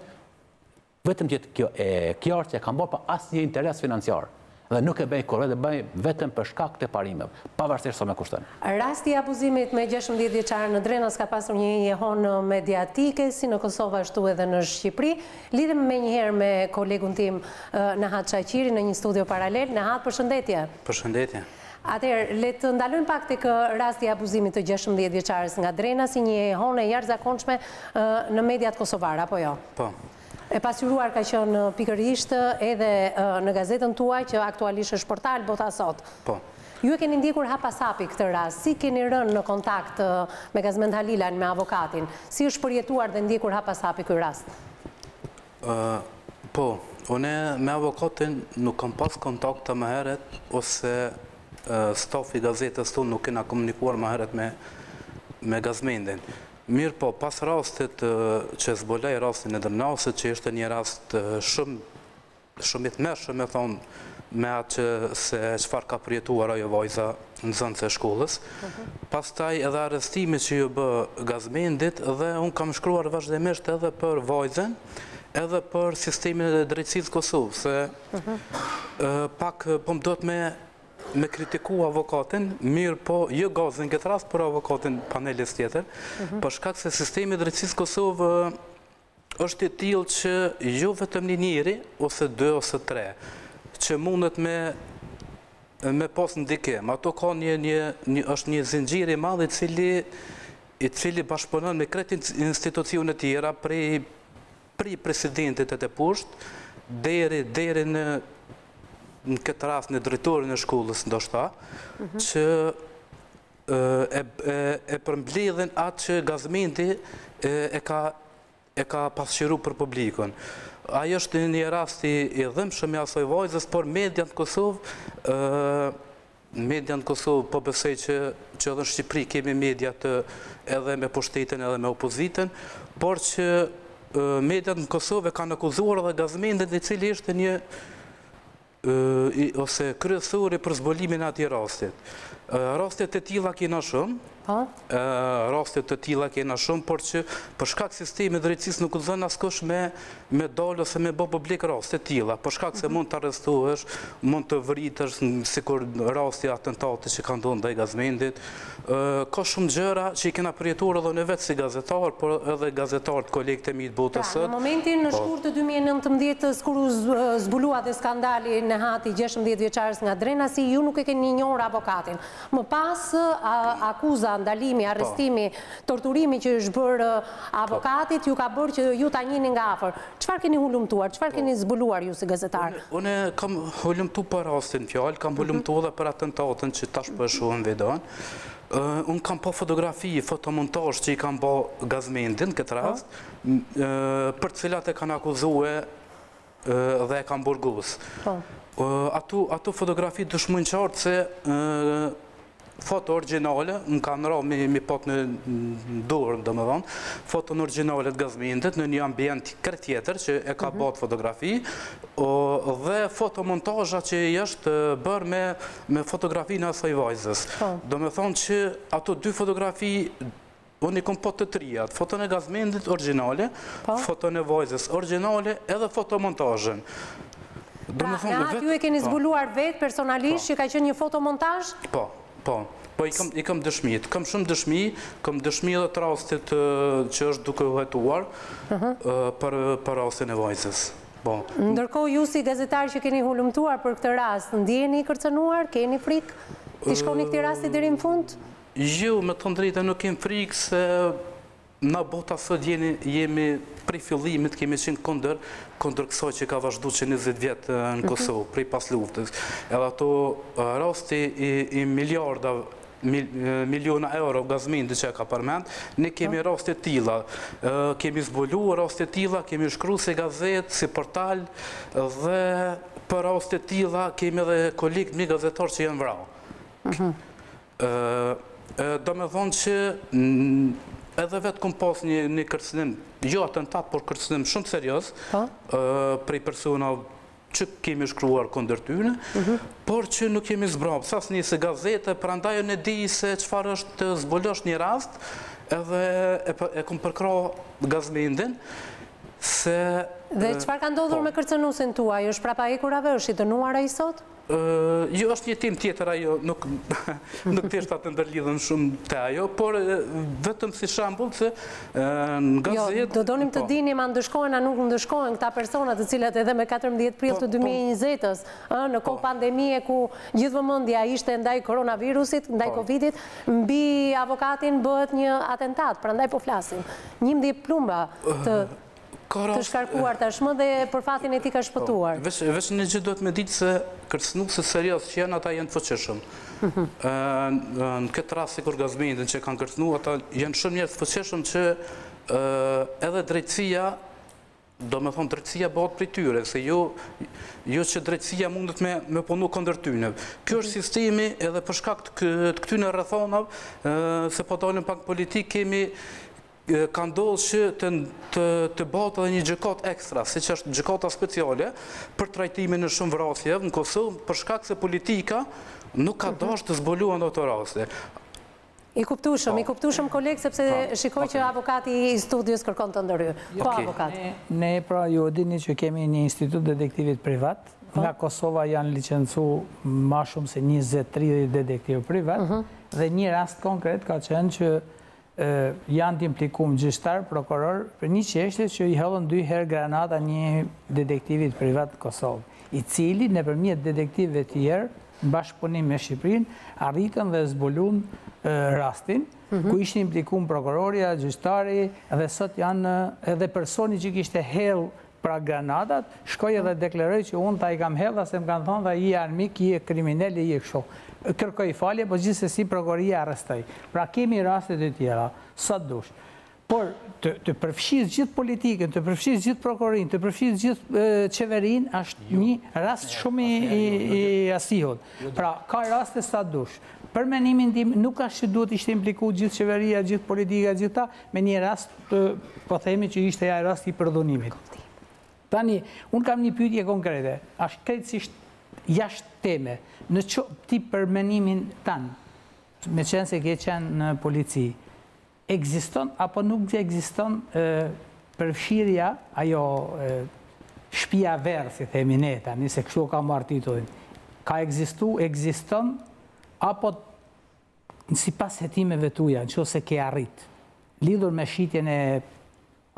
vetëm që kjo e qartë që e kam bërë pa asnjë interes financiar. Dhe nuk e bëj kurrë, dhe bëj vetëm për shkak të parimeve, pavarësisht sa më kushton. Rasti i abuzimit me 16 vjeçar në Drenas ka pasur një jehon mediatike, si në Kosovë ashtu edhe në Shqipëri. Lidhem menjëherë me kolegun tim Nahat Shaqiri në një studio paralel. Nahat, përshëndetje. Përshëndetje. Atëherë, le të ndalojmë pak tek rasti i abuzimit të 16 vjeçares nga Drena si një jehon e jashtëzakonshme në mediat kosovare, apo jo? Po. E pasqyruar ka qenë pikërisht edhe në gazetën tuaj që aktualisht është portal Bota Sot. Po. Ju e keni ndjekur hap pas hapi këtë rast, si keni rënë në kontakt me Gazmend Halilan, me avokatin? Si është përjetuar dhe ndjekur hap pas hapi ky rast? Po, unë me avokatin nuk kam pas kontakte më herët ose stafi gazetës tonë nuk kena komunikuar më herët me Gazmendin. Mirë po, pas rastit që zbolej rastin e Drenasit, që ishte një rast shumë i tmerrshëm, me thonë, me atë që se çfarë ka përjetuar ajo vajza në zënës e shkollës. Pastaj edhe arrestimi që ju bë Gazmendit dhe unë kam shkruar vazhdimisht edhe për vajzën, edhe për sistemin e drejtësisë Kosovë, se pak po më do të me kritiku avokatin, mirë po, jo gazin këtë rast, për avokatin panelis tjetër, për shkak se sistemi drejtësisë Kosovë është i tillë që jo vetëm një njeri, ose 2 ose 3, që mundet me pas ndikim. Ato ka është një zinxhir i madh i cili bashkëpunon me krejt institucione tjera, prej presidentit e të poshtë, deri në këtë rast në drejtorin e shkollës ndoshta, që e përmbledhen atë që Gazmendi e ka pasqyru për publikun. Ajo është një rast i dhëmshëm i asaj vajzës, por media në Kosovë po besoj që edhe në Shqipëri kemi media edhe me pushtetin edhe me opozitën, por që media në Kosovë kanë akuzuar edhe Gazmendin, i cili ishte një ose kryesori për zbolimin atij rastit. Rastet të tilla kena shumë, por që për shkak sistemi drejtësisë nuk udhëzon askush me dalë ose me bë publik raste të tilla, për shkak se mund të arrestohesh, mund të vritesh, sikur rasti i atentatit që ka ndodhur ndaj Gazmendit. Ka shumë gjëra që i kena përjetuar edhe ne vetë si gazetar, por edhe gazetarët kolegët e mi të Botës Sot. Në momentin në shkurt të 2019, kur u zbulua dhe skandali në hati 16 vjeçares nga Drenasi, ju nuk e keni njohur avokatin. Më pas akuza, ndalimi, arrestimi, torturimi që është bërë avokatit, ju ka bërë që ju ta njihni nga afër. Çfarë keni hulumtuar? Çfarë keni zbuluar ju si gazetar? Unë kam hulumtuar për rastin fjalë, kam hulumtuar edhe për atentatin që tash po e shohim videon. Unë kam po fotografi, fotomontazh që i kam bë Gazmendin këtë rast, për cilat e kanë akuzuar dhe e kanë burgos. Ato fotografi dëshmojnë qartë se foto originale, më kanë ra mi pot në dorë, do më thonë, foto në originale të Gazmendit në një ambient kërë tjetër që e ka bot fotografi, dhe fotomontazha që i është bërë me fotografi në asaj vajzës. Do më thonë që ato dy fotografi, unë i kom pot të trijat, foto në Gazmendit originale, foto në vajzës originale, edhe fotomontazhen. Pra, në aty ju e keni zbuluar vetë personalisht që ka qenë një fotomontazh? Po, i kam dëshmit. Kam shumë dëshmi, kam dëshmi edhe të rastit që është duke u hetuar për rastin e vajzës. Ndërkohë ju si gazetar që keni hulumtuar për këtë rast, ndjeni i kërcënuar, keni frikë? Ti shkoni këti rasti deri në fund? Jo, me të drejtë nuk kem frikë se na bota sot jemi prej fillimit kemi qenë kundër kësaj që ka vazhdu që 20 vjetë në Kosovë, prej pas luftës. Edhe ato rasti i miliona euro Gazmendit që ka përmend, ne kemi raste tilla, kemi zbulu raste tilla, kemi shkru si gazet, si portal, dhe për raste tilla kemi edhe kolegë mi gazetar që janë vrau. Do me thonë që edhe vetë kom pas një kërcënim, jo atentat, por kërcënim shumë serios, prej persona që kemi shkruar kundër tyne, por që nuk kemi zbrapë. Sas një se gazete, për andaj në di se qëfar është të zbulosh një rast, edhe e kom përkra Gazmendin, se... Dhe qëfar ka ndodhur me kërcënusin tua? Jo është prapa ekurave, është i dënuar a i sot? Jo, është një tim tjetër ajo, nuk tishtë atë ndërlidhën shumë të ajo, por vetëm si shambull që në gazet... Jo, do donim të dinim a ndëshkojnë, a nuk ndëshkojnë këta personat të cilat edhe me 14 prill të 2020-ës, në kohë pandemie ku gjithë vëmendja ishte ndaj koronavirusit, ndaj Covidit, mbi avokatin bëhet një atentat, prandaj po flasim. 11 plumba të shkarkuar tashmë dhe për fatin e ti ka shpëtuar. Veç një gjithë do të me ditë se kërcënuesit serios që janë, ata janë të fuqishëm. Në këtë rast si kur Gazmendin që kanë kërcënu, ata janë shumë njerëz të fuqishëm që edhe drejtësia, do me thonë drejtësia bëhet prej tyre, se jo që drejtësia mundet me punu kundër tyne. Kjo është sistemi edhe për shkak të këtyne rrethonav, se po dalim pak politik, kemi ka ndodhë që të bëhet edhe një gjykat ekstra, si që është gjykata speciale, për trajtimin në shumë vrasjeve në Kosovë, për shkak se politika nuk ka dashur të zbuluar në ato raste. I kuptushëm kolegë, sepse shikoj që avokati i studios kërkon të ndërhy. Po, avokat? Ne pra ju dini që kemi një institut detektivit privat, nga Kosova janë licencu ma shumë se 20-30 detektiv privat, dhe një rast konkret ka qenë që janë të implikum gjyqtar, prokuror, për një qeshte që i hëllën 2 herë granata një detektivit privat në Kosovë, i cili në përmjet detektivve tjerë, në bashkëpunim me Shqipërinë, arritën dhe zbulun rastin, ku ishte implikum prokuroria, gjyqtari, dhe sot janë edhe personi që kishte hellë pra granatat, shkoj edhe deklaroj që unë ta i kam hellë, se më kanë thonë dhe i armik, i e kriminell, i e kësho. Kërkoj falje, po gjithsesi prokuroria arrestoj. Pra kemi rastet e tjera, sot dush. Por të përfshis gjithë politikën, të përfshis gjithë prokurorin, të përfshis gjithë qeverin, është një rast shumë i asihut. Pra ka raste sot dush. Për menimin tim, nuk është që duhet ishte impliku gjithë qeveria, gjithë politika, gjithë ta, me një rast, po themi që ishte ja rast i përdhunimit. Tani, unë kam një pyetje konkrete, është krejtësisht jashtë teme, në ti për menimin tanë, me qenë se ke qenë në polici, egziston apo nuk egziston përfshirja, ajo shpia verë, si themi ne tani, se kështu ka marrë titullin, ka egziston, apo si pas hetimeve tuja, në që se ke arrit, lidhur me shitjen e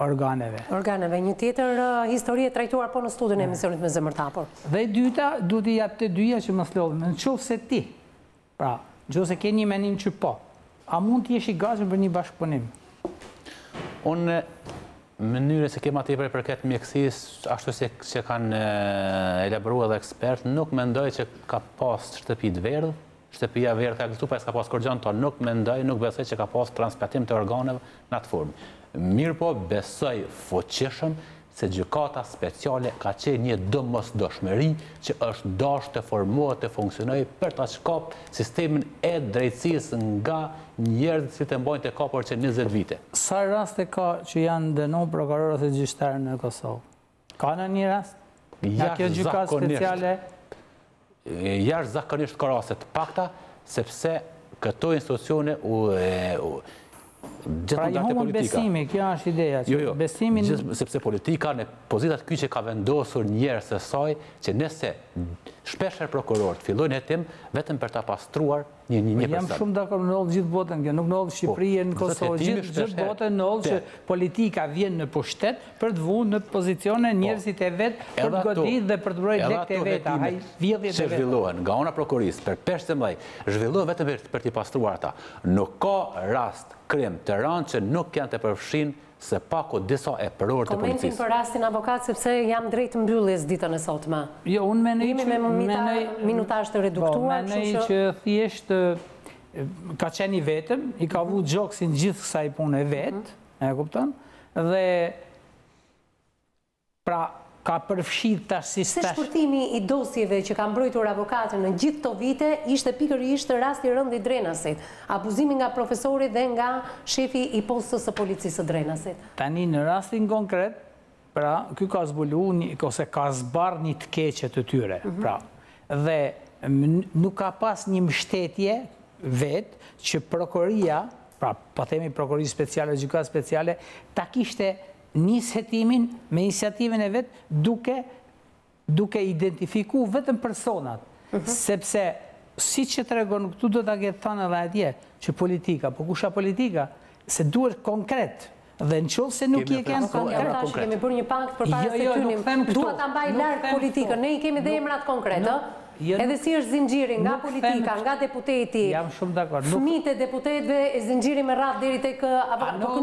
organeve. Një tjetër histori e trajtuar po në studion e emisionit me zemër tapur. Dhe dyta, du t'i japë të dyja që më slodhën, në qovë se ti, pra, në qovë se ke një menim që po, a mund t'jesh i gazën për një bashkëpunim? Unë, mënyre se kema t'i për këtë mjekësis, ashtu se që kanë elaboru edhe ekspert, nuk mendoj që ka pas shtëpi të verdhë, shtëpia verdhë ka egzistu, pa e s'ka pas kërgjon, to nuk mendoj, nuk besoj që ka pas transplantim të organeve në atë formë. Mirë po, besoj fuqishëm se gjykata speciale ka qenë një domosdoshmëri që është dashur të formohet të funksionojë për ta shkop sistemin e drejtësisë nga njerëzit që të mbajnë të kapur që 20 vite. Sa raste ka që janë dënuar prokurorët e gjyqtarë në Kosovë? Ka në një rast? Nga kjo gjykatë speciale? Jashtëzakonisht ka raste të pakta, sepse këto institucione pra i humën besimi, kjo është ideja. Besimin... sepse politika në pozitat ky që ka vendosur njerëz së saj, që nëse shpesher prokurorët fillojnë hetim vetëm për ta pastruar një person. Jam shumë dakord, nëllë gjithë botën, nuk nëllë Shqipërinë, në Kosovë, gjithë botën nëllë që politika vjen në pushtet për të vunë në pozicione njerëzit e vetë për të godit dhe për të brojt lekt e vetë. Që zhvillohen nga ona prokurisë për 15, zhvillohen vetëm për t'i pastruar ata. Nuk ka rast krim të rënë që nuk janë të përfshin se paku disa e përorë të policisë. Komentin për rastin avokat, sepse jam drejt mbylljes ditën e sotme. Jo, unë menoj që... minutash të reduktuar. Menoj që thjesht ka qeni vetëm, i ka vu gjoksin gjithë kësaj punë e vetë, e kupton, dhe pra ka përfshirë tash si stash. Se shpërtimi i dosjeve që ka mbrojtur avokatën në gjithë të vite, ishte pikërisht rasti rëndi Drenasit, abuzimi nga profesorit dhe nga shefi i postës së policisë së Drenasit. Tani në rastin konkret, pra, ky ka zbulu, ose ka zbar një të keqe të tyre, pra, dhe nuk ka pas një mbështetje vetë që prokuria, pra, po themi prokuria speciale, gjykatë speciale, ta kishte njësë hetimin me iniciativën e vetë duke identifiku vetëm personat. Sepse, si që të regonë, këtu do të këtë thënë edhe atje, që politika, po kusha politika, se duhet konkret, dhe në qovë se nuk i e kemë konkret. Kemi bërë një pakt për para se tynim, duhet të mbaj lartë politikën, ne i kemi dhe emrat konkret, edhe si është zinxhiri nga politika, nga deputeti, fëmijët e deputetëve, e zinxhiri me radhë deri tek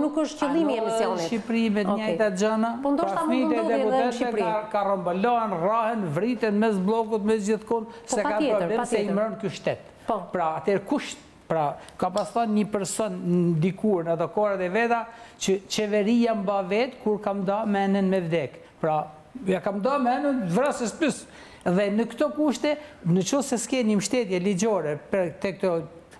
nuk është qëllimi i emisionit. Në Shqipëri me të njëjta gjëna, fëmijët e deputetëve ka rrëmbëlohen, rrahen, vriten mes bllokut, mes gjithkund, se ka problem se i mërën ky shtet. Pra, atëherë kush ka pas thënë një person dikur në ato kohrat e veta që qeveria mba vetë kur kam da menen me vdek. Pra, ja kam da menen vrasës pys. Dhe në këto kushte, në qo se s'ke një mbështetje ligjore të këto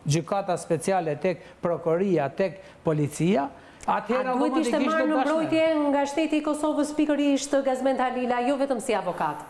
gjykata speciale, të prokuria, të policia, atëherë duhet ishte marrë në mbrojtje nga shteti i Kosovës pikërisht Gazmend Halila, jo vetëm si avokat,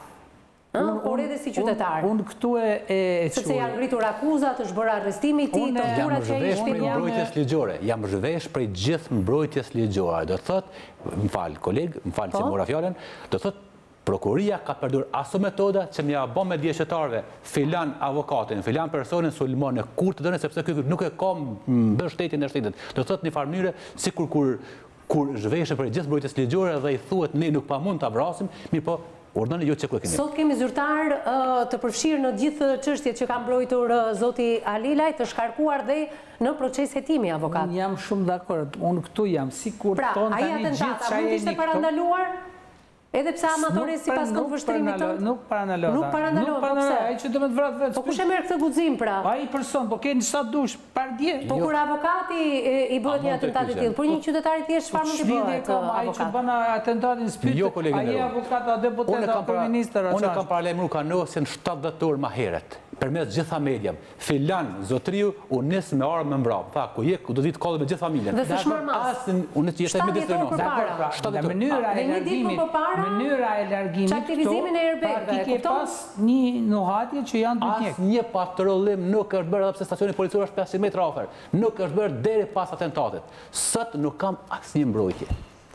por edhe si qytetar. Unë këtu e quaj. Sepse janë ngritur akuzat, është bërë arrestimi i tij, tortura që ai ishte mbrojtjes ligjore. Jam zhvesh prej gjithë mbrojtjes ligjore. Do thotë, më fal koleg, më fal se mora fjalën, do thotë prokuria ka përdur aso metoda që mja bo me djeqetarve filan avokatin, filan personin sulmon e kur të dëne, sepse nuk e ka bërë shtetin e shtetit. Do thot një farmyre, si kur zhveshe për gjithë mbrojtjes ligjore dhe i thuet ne nuk pa mund të avrasim, mirë po urdhën e jo që ku e kemi. Sot kemi zyrtar të përfshirë në gjithë çështjet që ka mbrojtur zoti Halilaj, të shkarkuar dhe në proces hetimi avokat. Unë jam shumë dakord, unë këtu jam, si kur tonë tani gjithë që ishte parandaluar? Edhe pse amatore si pas këndvështrimit tënë? Nuk parandaluar. Nuk parandaluar, po pse? Ai që do me të vratë vetë. Po kush e merë këtë guxim pra? Ai person, po keni sa dush, par dje. Po kur avokati i bëhet një atentat i tillë, por një qytetari thjesht çfarë mund të bëhet avokat? Ai që bën atentatin spyt, ai avokat, deputet apo ministër. Unë kam paralajmëruar Kanosin 7 dhjetor më herët. Përmes gjitha mediam. Filan Zotriu u nis me armë me mbrapa. Tha, ku je, ku do vi të kollë me gjithë familjen. Dhe s'është marrë mas. Unë që jeta midis Në mënyra e largimit aktivizimin e airbag-ve, ke pas një nuhatje që janë të njëjtë. Asnjë patrollim nuk është bërë edhe pse stacioni policor është 500 metra afër. Nuk është bërë deri pas atentatit. Sot nuk kam asnjë mbrojtje.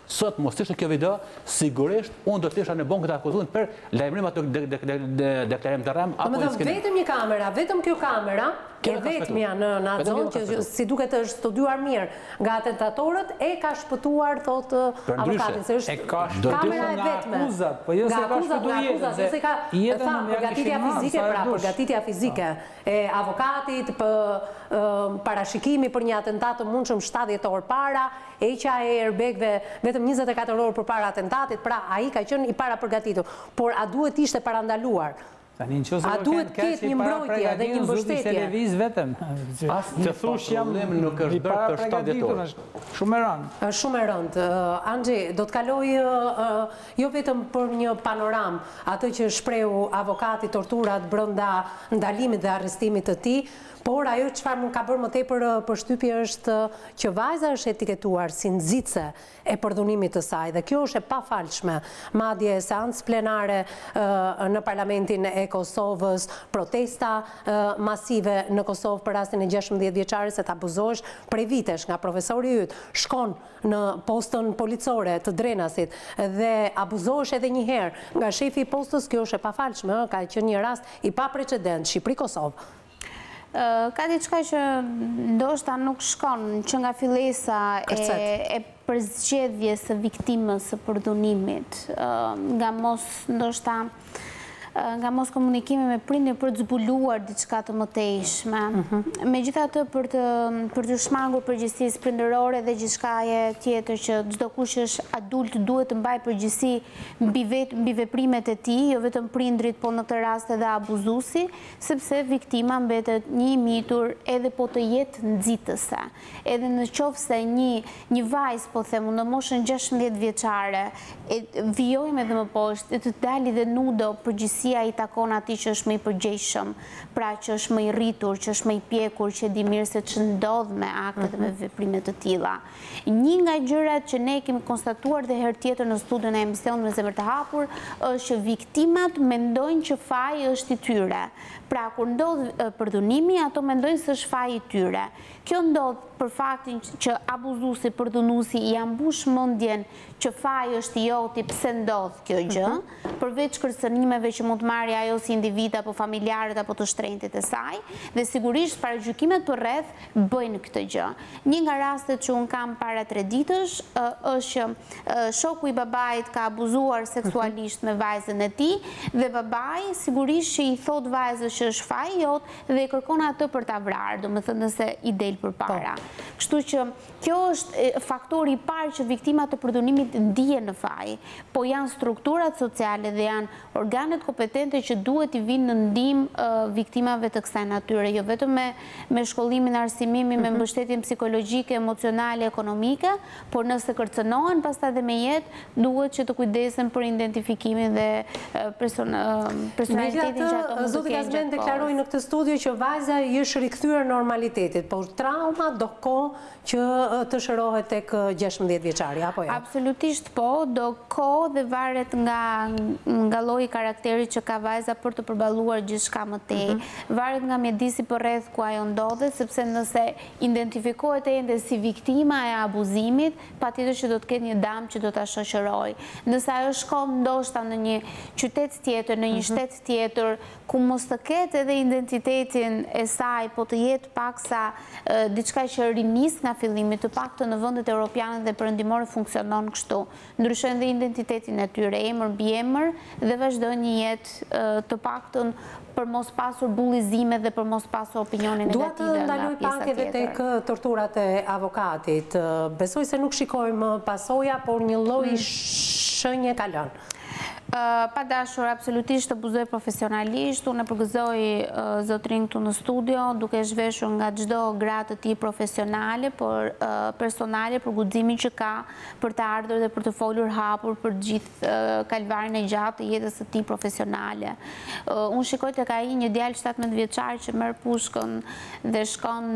Sot mos ishte kjo video, sigurisht unë do të isha në bankën e akuzuar për lajmërim ato deklarim të rrem apo vetëm një kamera, vetëm kjo kamera e vetmja në atë zonë që si duket është studiuar mirë nga atentatorët e ka shpëtuar thotë avokatin se është kamera e vetme. Po jo se ka shpëtuar jetën, se ka përgatitja fizike, pra përgatitja fizike e avokatit, parashikimi për një atentat të mundshëm 70 orë para, heqja e airbag-ve vetëm 24 orë përpara atentatit, pra ai ka qenë i para përgatitur. Por a duhet ishte parandaluar? A duhet ketë një mbrojtje dhe një mbështetje? Televiz vetëm. Të thush jam nuk është bërë për 7 vjetor. Shumë e rëndë. Shumë e rëndë. Angji, do të kaloj jo vetëm për një panoram, atë që shprehu avokati torturat brenda ndalimit dhe arrestimit të tij, por ajo çfarë më ka bërë më tepër përshtypje është që vajza është etiketuar si nxitse e përdhunimit të saj dhe kjo është e pafalshme. Madje seancë plenare në Parlamentin e Kosovës, protesta masive në Kosovë për rastin e 16 vjeçares se të abuzohesh prej vitesh nga profesori yt, shkon në postën policore të Drenasit dhe abuzohesh edhe një herë nga shefi i postës, kjo është e pafalshme, ka qenë një rast i paprecedent Shqipëri-Kosovë. Ka diçka që ndoshta nuk shkon që nga fillesa e përzgjedhjes së viktimës së përdhunimit, nga mos komunikimi me prindin për të zbuluar diçka të mëtejshme. Megjithatë për të shmangur përgjegjësisë prindërore dhe gjithçkaje tjetër që çdo kush është adult duhet të mbajë përgjegjësi mbi veprimet e tij, jo vetëm prindrit, po në këtë rast edhe abuzuesi, sepse viktima mbetet një i mitur edhe po të jetë nxitëse. Edhe në qoftë se një vajzë, po themu, në moshën 16 vjeçare, vijojmë edhe më poshtë, të dalë dhe nudo përgjegjësi i takon atij që është më i përgjegjshëm, pra që është më i rritur, që është më i pjekur, që di mirë se ç'ndodh me aktet dhe me veprimet të tilla. Një nga gjërat që ne kemi konstatuar dhe herë tjetër në studion e emisionit Me Zemër të Hapur është që viktimat mendojnë që faji është i tyre. Pra kur ndodh përdhunimi, ato mendojnë se është faji i tyre. Kjo ndodh për faktin që abuzuesi, përdhunuesi i ambush mendjen që faji është i joti, pse ndodh kjo gjë, përveç kërcënimeve që mund të marrë ajo si individ apo familjarët apo të shtrenjtit e saj, dhe sigurisht paragjykimet për rreth bëjnë këtë gjë. Një nga rastet që un kam para 3 ditësh është që shoku i babait ka abuzuar seksualisht me vajzën e tij dhe babai sigurisht që i thot vajzës që është faji jot dhe i kërkon atë për ta vrarë, domethënë nëse i del përpara. Kështu që kjo është faktori i parë që viktimat të përdhunimit ndihen në faj, po janë strukturat sociale dhe janë organet kompetente që duhet i vinë në ndihmë viktimave të kësaj natyre, jo vetëm me shkollimin, arsimimin, me mbështetjen psikologjike, emocionale, ekonomike, por nëse kërcënohen pastaj dhe me jetë, duhet që të kujdesen për identifikimin dhe personalitetin që ato mund të kenë. Zoti Gazmen deklaroi në këtë studio që vajza i është rikthyer normalitetit, por trauma do kohë që të shërohet tek 16 vjeçari, apo jo? Absolutisht po, do kohë dhe varet nga lloji karakteri që ka vajza për të përballuar gjithçka më tej. Varet nga mjedisi përreth ku ajo ndodhet, sepse nëse identifikohet ende si viktima e abuzimit, patjetër që do të ketë një dëm që do ta shoqërojë. Nëse ajo shkon ndoshta në një qytet tjetër, në një shtet tjetër, ku mos të ketë edhe identitetin e saj, po të jetë paksa diçka që rinis nga fillimi, të paktën në vendet europiane dhe perëndimore funksionon kështu. Ndryshojnë dhe identitetin e tyre, emër mbi emër dhe vazhdojnë një jetë të paktën për mos pasur bullizime dhe për mos pasur opinione negative nga pjesa tjetër. Dua të ndaloj pak edhe tek torturat e avokatit. Besoj se nuk shikojmë pasoja, por një lloj shenje ka lënë. Pa dashur, absolutisht të buzoj profesionalisht, unë e përgëzoj zotrin këtu në studio, duke zhveshur nga çdo gratë të tij profesionale, por personale për guximin që ka për të ardhur dhe për të folur hapur për gjithë kalvarin e gjatë të jetës së tij profesionale. Unë shikoj tek ai një djalë 17 vjeçar që merr pushkën dhe shkon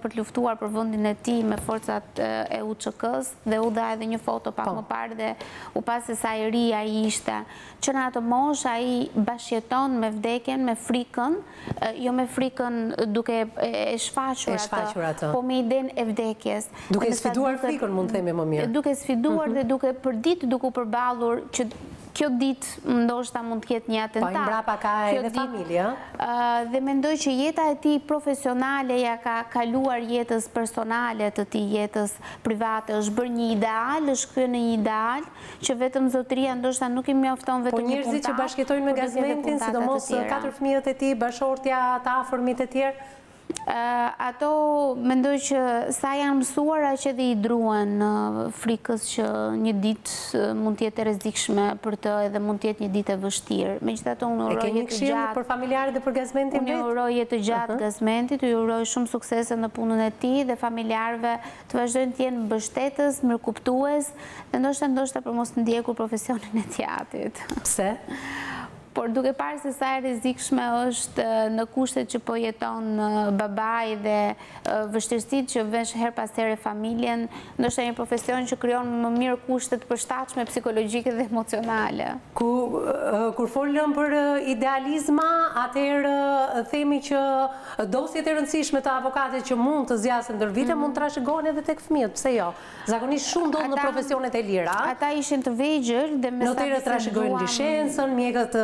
për të luftuar për vendin e tij me forcat e UÇK-s dhe u dha edhe një foto pak më parë dhe u pa se sa ai ishte, që në atë moshë ai bashkëjeton me vdekjen, me frikën, jo me frikën duke e shfaqur atë, po me idenë e vdekjes. Duke sfiduar frikën, mund të themi më mirë. Duke sfiduar dhe duke për ditë duke u përballur që kjo ditë ndoshta mund të ketë një atentat. Po mbrapa ka edhe familje. Dhe mendoj që jeta e tij profesionale ja ka kaluar jetës personale të tij, jetës private, është bërë një ideal, është kryer në një ideal që vetëm zotëria ndoshta nuk i mjafton vetëm një puntat. Po njerëzit që bashkëjetojnë me Gazmentin, sidomos 4 fëmijët e tij, bashortja, të afërmit e tjerë, Ato mendoj që sa janë mësuara që dhe i druan frikës që një ditë mund tjetë e rrezikshme për të edhe mund tjetë një ditë e vështirë. Megjithatë unë uroj jetë të gjatë për familjarët dhe për Gazmentin? Unë uroj jetë të gjatë Gazmentit, u uroj shumë suksese në punën e tij dhe familjarëve të vazhdojnë të jenë mbështetës, mirëkuptues dhe ndoshta për mos ndjekur profesionin e teatrit. Pse? Por duke parë se sa e rrezikshme është në kushtet që po jeton babai dhe vështirësitë që vesh her pas here familjen, ndoshta një profesion që krijon më mirë kushte të përshtatshme psikologjike dhe emocionale. Kur folëm për idealizma, atëherë themi që dosjet e rëndësishme të avokatit që mund të zgjasin ndër vite mund të trashëgohen edhe tek fëmijët, pse jo? Zakonisht shumë ndodh në profesionet e lira. Ata ishin të vegjël dhe me sa trashëgojnë licencën, mjekët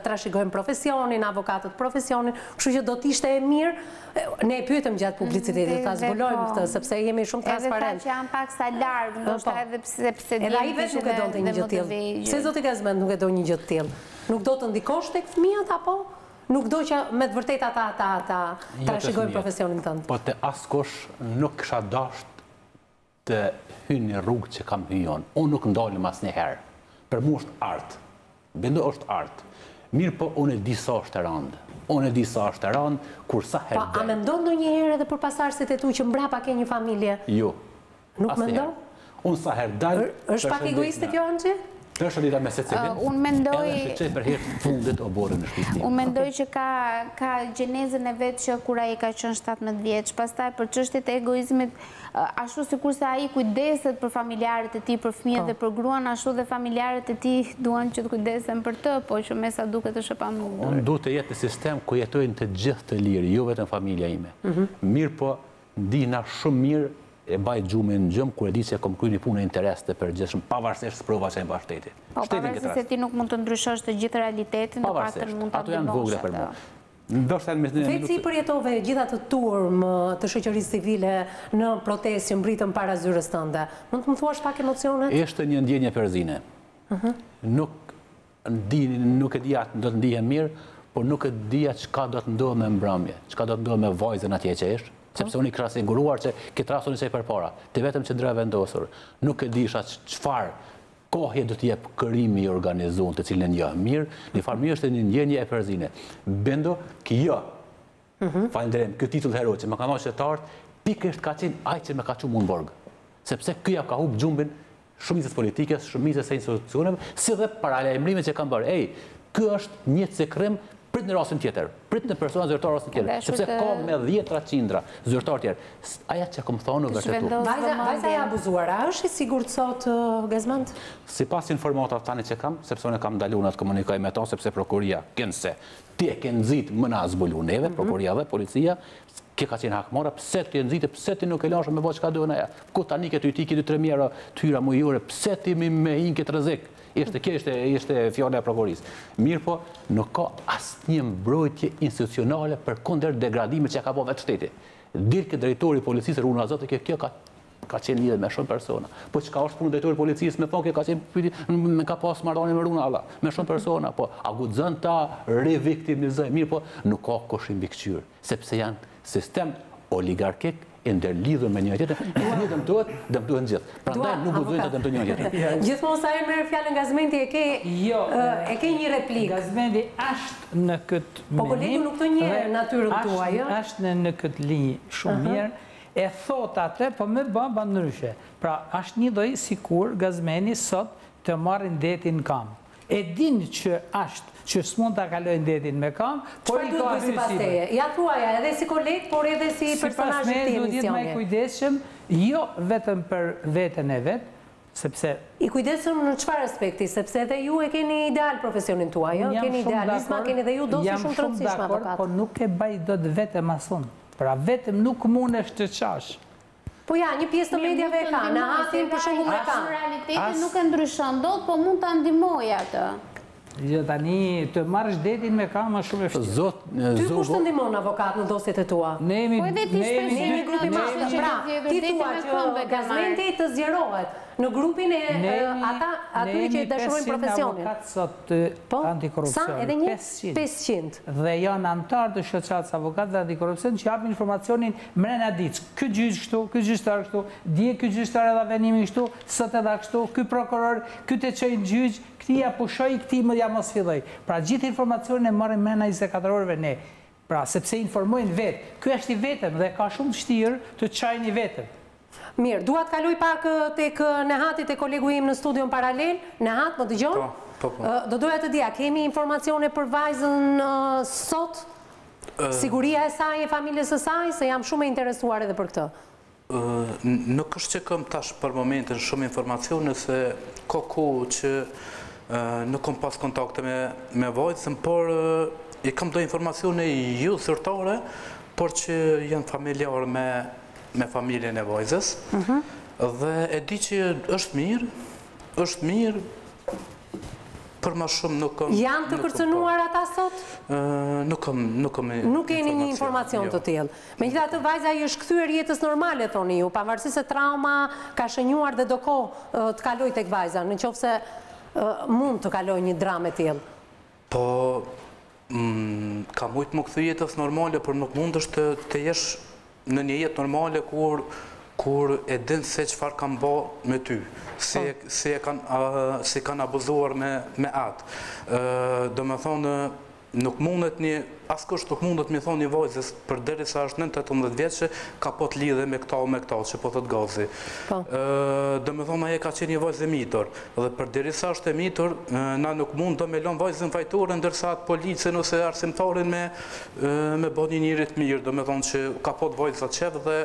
trashëgojnë profesionin, avokatët profesionin, kështu që do t'ishte e mirë. Ne e pyetëm gjatë publicitetit, ta zbulojmë këtë, sepse jemi shumë transparent. Edhe ta që janë pak sa largë, ndoshta edhe pse edhe ai vetë nuk e donte një gjë të tillë. Pse zoti Gazmend nuk e do një gjë të tillë? Nuk do të ndikosh tek fëmijët apo? Nuk do që me të vërtetë ata trashëgojnë profesionin tënd. Po te askush nuk kisha dashur të hynë një rrugë që kam hyrën. Unë nuk ndalem asnjëherë. Për mua është art. Bendo është art. Mirë po unë e di sa është e rëndë. Unë e di sa është e rëndë, kur sa herë. Pa, a mendon ndonjëherë edhe për pasardhësit e tu që mbrapa ke një familje? Jo. Nuk mendon? Unë sa herë dal. Është pak egoiste kjo Anxhi? Është dita me secilin. Unë mendoj edhe që për herë fundit o borën në shtëpi. Unë mendoj që ka gjenezën e vet që kur ai ka qenë 17 vjeç, pastaj për çështjet e egoizmit, ashtu sikurse ai kujdeset për familjarët e tij, për fëmijët dhe për gruan, ashtu dhe familjarët e tij duan që të kujdesen për të, po që me sa duket është e pamundur. Unë duhet të jetë në sistem ku jetojnë të gjithë të lirë, jo vetëm familja ime. Mirë po, ndihna shumë mirë e baj gjumin në gjëmë, kur e di që e kom kryer një punë e interes të përgjithshëm, pavarësisht sprova që e mba shteti. Po, pavarësisht se ti nuk mund të ndryshosh të gjithë realitetin, në paktën mund ta ndihmosh atë. Vetë si përjetove gjitha të turm të shoqërisë civile në protestë që mbritën para zyrës tënde, mund të më thuash pak emocionet? Ishte një ndjenje perzine. Nuk e dija do të ndihem mirë, por nuk e dija çka do të ndodhë me mbrëmje, çka do të ndodhë me vajzën atje që ishte. Sepse unë i krasë siguruar që këtë rastu njësej për para, të vetëm që ndre vendosur, nuk e disha qëfar kohje do t'jep kërimi i organizuar të cilën një mirë, një farë mirë është një ndjenje e përzine. Bendo, kjo, falenderem, kjo titull hero që më ka marrë qytetarët, pikërisht ka qenë ai që më ka çuar në borg. Sepse kjo ka humbë gjumbin shumicës politikës, shumicës e institucioneve, si dhe paralajmërimet që kanë bërë. Ej, ky është një cekrim prit në rastin tjetër, prit në persona zyrtar rastin tjetër, sepse ka me 10 qindra zyrtar tjetër. Aja që kom thonë vërtetu. Vajza e abuzuar, a është i sigurt sot Gazmend? Sipas informatat tani që kam, sepse unë kam ndaluar të komunikoj me ta, sepse prokuria kënë se ti e ke nxit më na zbulu neve, prokuria dhe policia, ke ka qenë hakmora, pse ti e nxite, pse ti nuk e lashë me bëj çka duhen aja. Ku tani ke ty tiki 2-3 mijë tyra mujore, pse ti me hin këtë rrezik? Ishte fjala e prokurisë. Mirë po, nuk ka asnjë mbrojtje institucionale për kundër degradimit që ka bërë vetë shteti. Dilke drejtori i policisë Runa Zoti kjo ka qenë lidhje me shumë persona. Po çka është punë drejtori i policisë me thonë ka qenë ka pas marrëdhënie me Runa Allah, me shumë persona, po a guxon ta reviktimizoj. Mirë po, nuk ka kush mbi këqyr, sepse janë sistem oligarkik e ndërlidhur me njëri tjetrin, ne dëmtohen gjithë. Prandaj nuk guxojnë të dëmtojnë njëri tjetrin. Gjithmonë sa herë merr fjalën Gazmendi e ke një replikë. Gazmendi është në këtë menim. Po kolegu nuk të njeh natyrën tuaj, jo? Është në këtë linjë shumë mirë. E thot atë, po më bën ndryshe. Pra, është një lloj sikur Gazmendi sot të marrin detin kam. E din që është që s'mund ta kalojnë detin me kam, por i ka hyrësi. Ja thuaja, edhe si koleg, por edhe si personazh i këtij emisioni. Duhet më i kujdesshëm, jo vetëm për veten e vet, sepse i kujdesshëm në çfarë aspekti, sepse edhe ju e keni ideal profesionin tuaj, jo? Keni idealizma, keni edhe ju dosje shumë të rëndësishme avokat. Po nuk e baj dot vetëm asun. Pra vetëm nuk mundesh të çash. Po ja, një pjesë të medjave e ka, në hatin për shembull e ka. Realiteti nuk e ndryshon dot, po mund ta ndihmoj atë. Jo, tani të marrësh detin me kam është shumë e vështirë. Ty kush të ndihmon avokat në dosjet e tua? Ne jemi një grup i madh. Pra, ti thua që Gazmendi të zgjerohet në grupin e aty që dashurojnë profesionin. Ne jemi 500 avokatë sot antikorupcion. Sa? Edhe një? 500. Dhe janë antarë të shoqatës avokatë dhe antikorupcion që japin informacionin mrena ditës. Ky gjyq kështu, ky gjyqtar kështu, dje ky gjyqtar edhe venimi kështu, sot edhe kështu, ky prokuror, ky të çojnë gjyq, këti ja pushoj, këti më ja mos filloj. Pra gjithë informacionin e marrin mrena 24 orëve ne. Pra, sepse informojnë vetë. Ky është i vetëm dhe ka shumë vështirë të çajnë i vetëm. Mirë, dua të kaloj pak tek Nehati, te kolegu im në studion paralel. Nehat, më dëgjon? Po. Do doja të dija, kemi informacione për vajzën sot? Siguria e saj, e familjes së saj, se jam shumë e interesuar edhe për këtë. Nuk është që kam tash për momentin shumë informacione, se ka kohë që nuk kam pas kontakte me vajzën, por i kam do informacione ju zyrtare, por që janë familjarë me familjen e vajzës, dhe e di që është mirë, për ma shumë nuk kam... Janë të kërcënuar ata sot? Nuk keni një informacion të tillë. Megjithatë, vajza i është kthyer jetës normale, thoni ju, pavarësisht se trauma ka shënjuar dhe do kohë të kaloj tek vajza, nëse mund të kaloj një dramë e tillë. Po, ka mujtë më këthy jetës normale, për nuk mund është të jesh në një jetë normale kur e din se qëfar kam ba me ty, se kanë abuzuar me atë. Do me thonë, nuk mundet askush nuk mundet me thonë një vajzës për deri sa është 9-18 vjeçë, ka po të lidhe me këta o me këta, që po të gazi. Do me thonë, aje ka qenë një vajzë e mitur, dhe për deri sa është e mitur, na nuk mund do me lon vajzën fajtore, ndërsa atë policën ose arsimtarin me bo një njërit mirë, do me thonë që ka po të vajzët qevë dhe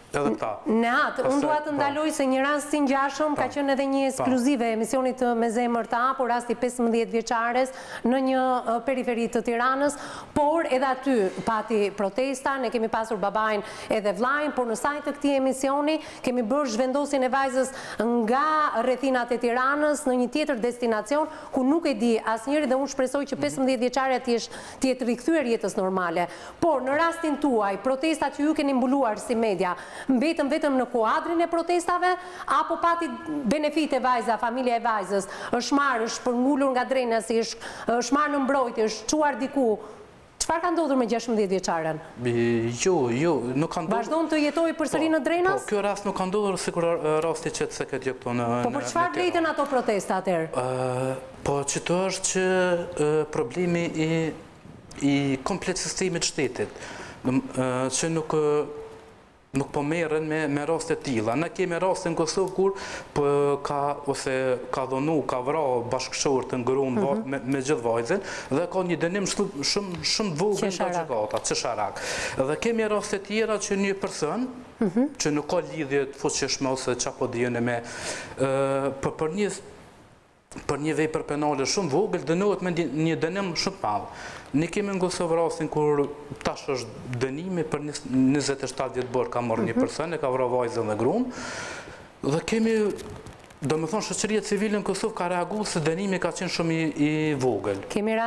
edhe ta. Nehat, unë dua të ndaloj se një rast si ngjashëm ka qenë edhe një ekskluzive emisionit Me zemër ta, por rasti 15 vjeçares në një periferi të Tiranës, por edhe aty pati protesta, ne kemi pasur babain edhe vllajin, por në sajt të këtij emisioni kemi bërë zhvendosjen e vajzës nga rrethinat e Tiranës në një tjetër destinacion ku nuk e di asnjëri, dhe unë shpresoj që 15 vjeçare të jetë rikthyer jetës normale. Por në rastin tuaj, protestat që ju keni mbuluar si media, mbetëm vetëm në kuadrin e protestave, apo pati benefite vajza, familja e vajzës, është marrë, është përngullur nga drenasi, është marrë në mbrojtje, është quar diku. Çfarë ka ndodhur me 16 vjeçaren? Jo, nuk ka ndodhur. Vazhdon të jetoj përsëri në drenas? Po, kjo rast nuk ka ndodhur sikur rasti që se këtë këto në... Po, për çfarë drejtën ato protesta atëherë? Po, që të është që problemi i komplet sistemit shtetit, që nuk po merren me raste tilla. Ne kemi raste në Kosovë kur ka dhonu, ka vrarë bashkëshortë të ngruar me gjithë vajzën dhe ka një dënim shumë vogël nga gjykata, çesharak. Dhe kemi raste tjera që një person që nuk ka lidhje të fuqishme ose çapo dijene me për një vepër penale shumë vogël dënohet me një dënim shumë të madh. Ne kemi në Kosovë rastin kur tash është dënimi për 27 vjet bor ka marrë një person, e ka vrarë vajzën dhe gruan. Dhe kemi, do me thonë, shoqëria civile në Kosovë ka reaguar se dënimi ka qenë shumë i vogël. Kemi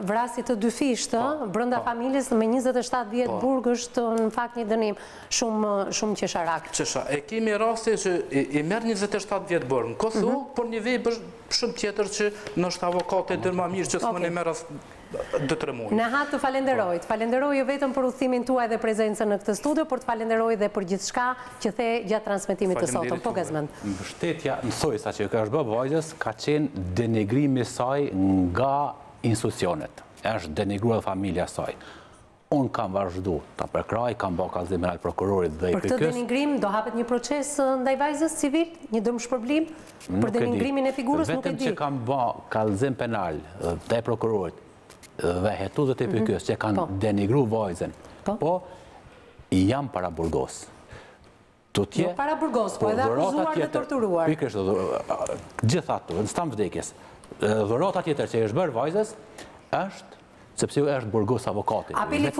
vrasje të dyfishtë brenda familjes me 27 vjet burg është në fakt një dënim shumë qesharak. E kemi raste që i merr 27 vjet burg në Kosovë, por një vepër shumë tjetër që nështë avokate dërë ma mirë që s'më në merë asë 2-3 muaj. Nehat, të falenderoj jo vetëm për udhëtimin tuaj dhe prezencën në këtë studio, por të falenderoj dhe për gjithçka që the gjatë transmetimit të sotëm. Po Gazmend. Mbështetja mësoj sa që ka është bë vajzës ka qenë denigrimi saj nga institucionet. Është denigruar familja saj. Unë kam vazhdu të përkraj, kam bërë kallëzim penal prokurorit dhe i për këtë denigrim do hapet një proces ndaj vajzës civil, një dëmshpërblim për denigrimin e figurës, nuk e di. Vetëm që kam bërë kallëzim penal dhe prokurorit dhe hetu dhe të pikës që kanë denigru vajzën, po jam para Burgos. Jo para Burgos, po edhe akuzuar dhe torturuar. Pikërisht, gjitha ato, në stam vdekjes. Dhurata tjetër që është bërë vajzës është sepse ju është Burgos avokati. Apeli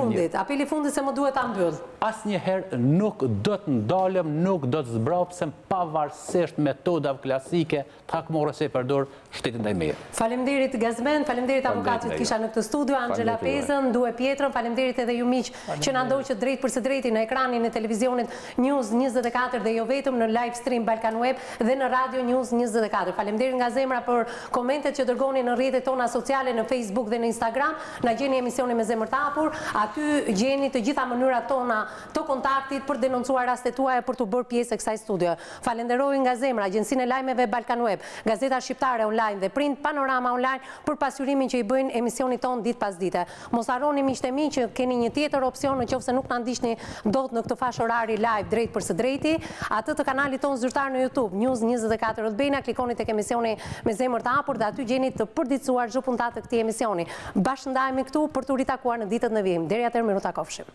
fundit se më duhet ta mbyll. Asnjëherë nuk do të ndalem, nuk do të zbrapsem pa pavarësisht metodave klasike takmore se përdor shtetin ndaj meje. Faleminderit Gazmend, faleminderit avokatit kisha në këtë studio, Angela Pezën, Due Pietrën, faleminderit edhe ju miq që na ndoqët drejt për së drejti në ekranin e televizionit News 24 dhe jo vetëm në live stream Balkan Web dhe në Radio News 24. Faleminderit nga zemra për komentet që dërgoni në rrjetet tona sociale në Facebook dhe në Instagram. Na gjeni emisioni Me Zemër të Hapur, aty gjeni të gjitha mënyrat tona të kontaktit për denoncuar rastet tuaja për të bërë pjesë e kësaj studio. Falenderoj nga zemra Agjencinë e Lajmeve Balkan Web, Gazeta Shqiptare Online dhe Print Panorama Online për pasurimin që i bëjnë emisionit ton ditë pas dite. Mos harroni miqtë e mi që keni një tjetër opsion nëse nuk na ndiqni dot në këtë fashë orari live drejt për së drejti, atë të kanalit ton zyrtar në YouTube News 24 Albania, klikoni tek emisioni Me Zemër të Hapur dhe aty gjeni të përditësuar çdo puntat të këtij emisioni. Bashkë ndajemi këtu për të ritakuar në ditët në vijim. Deri atëherë miru takofshim.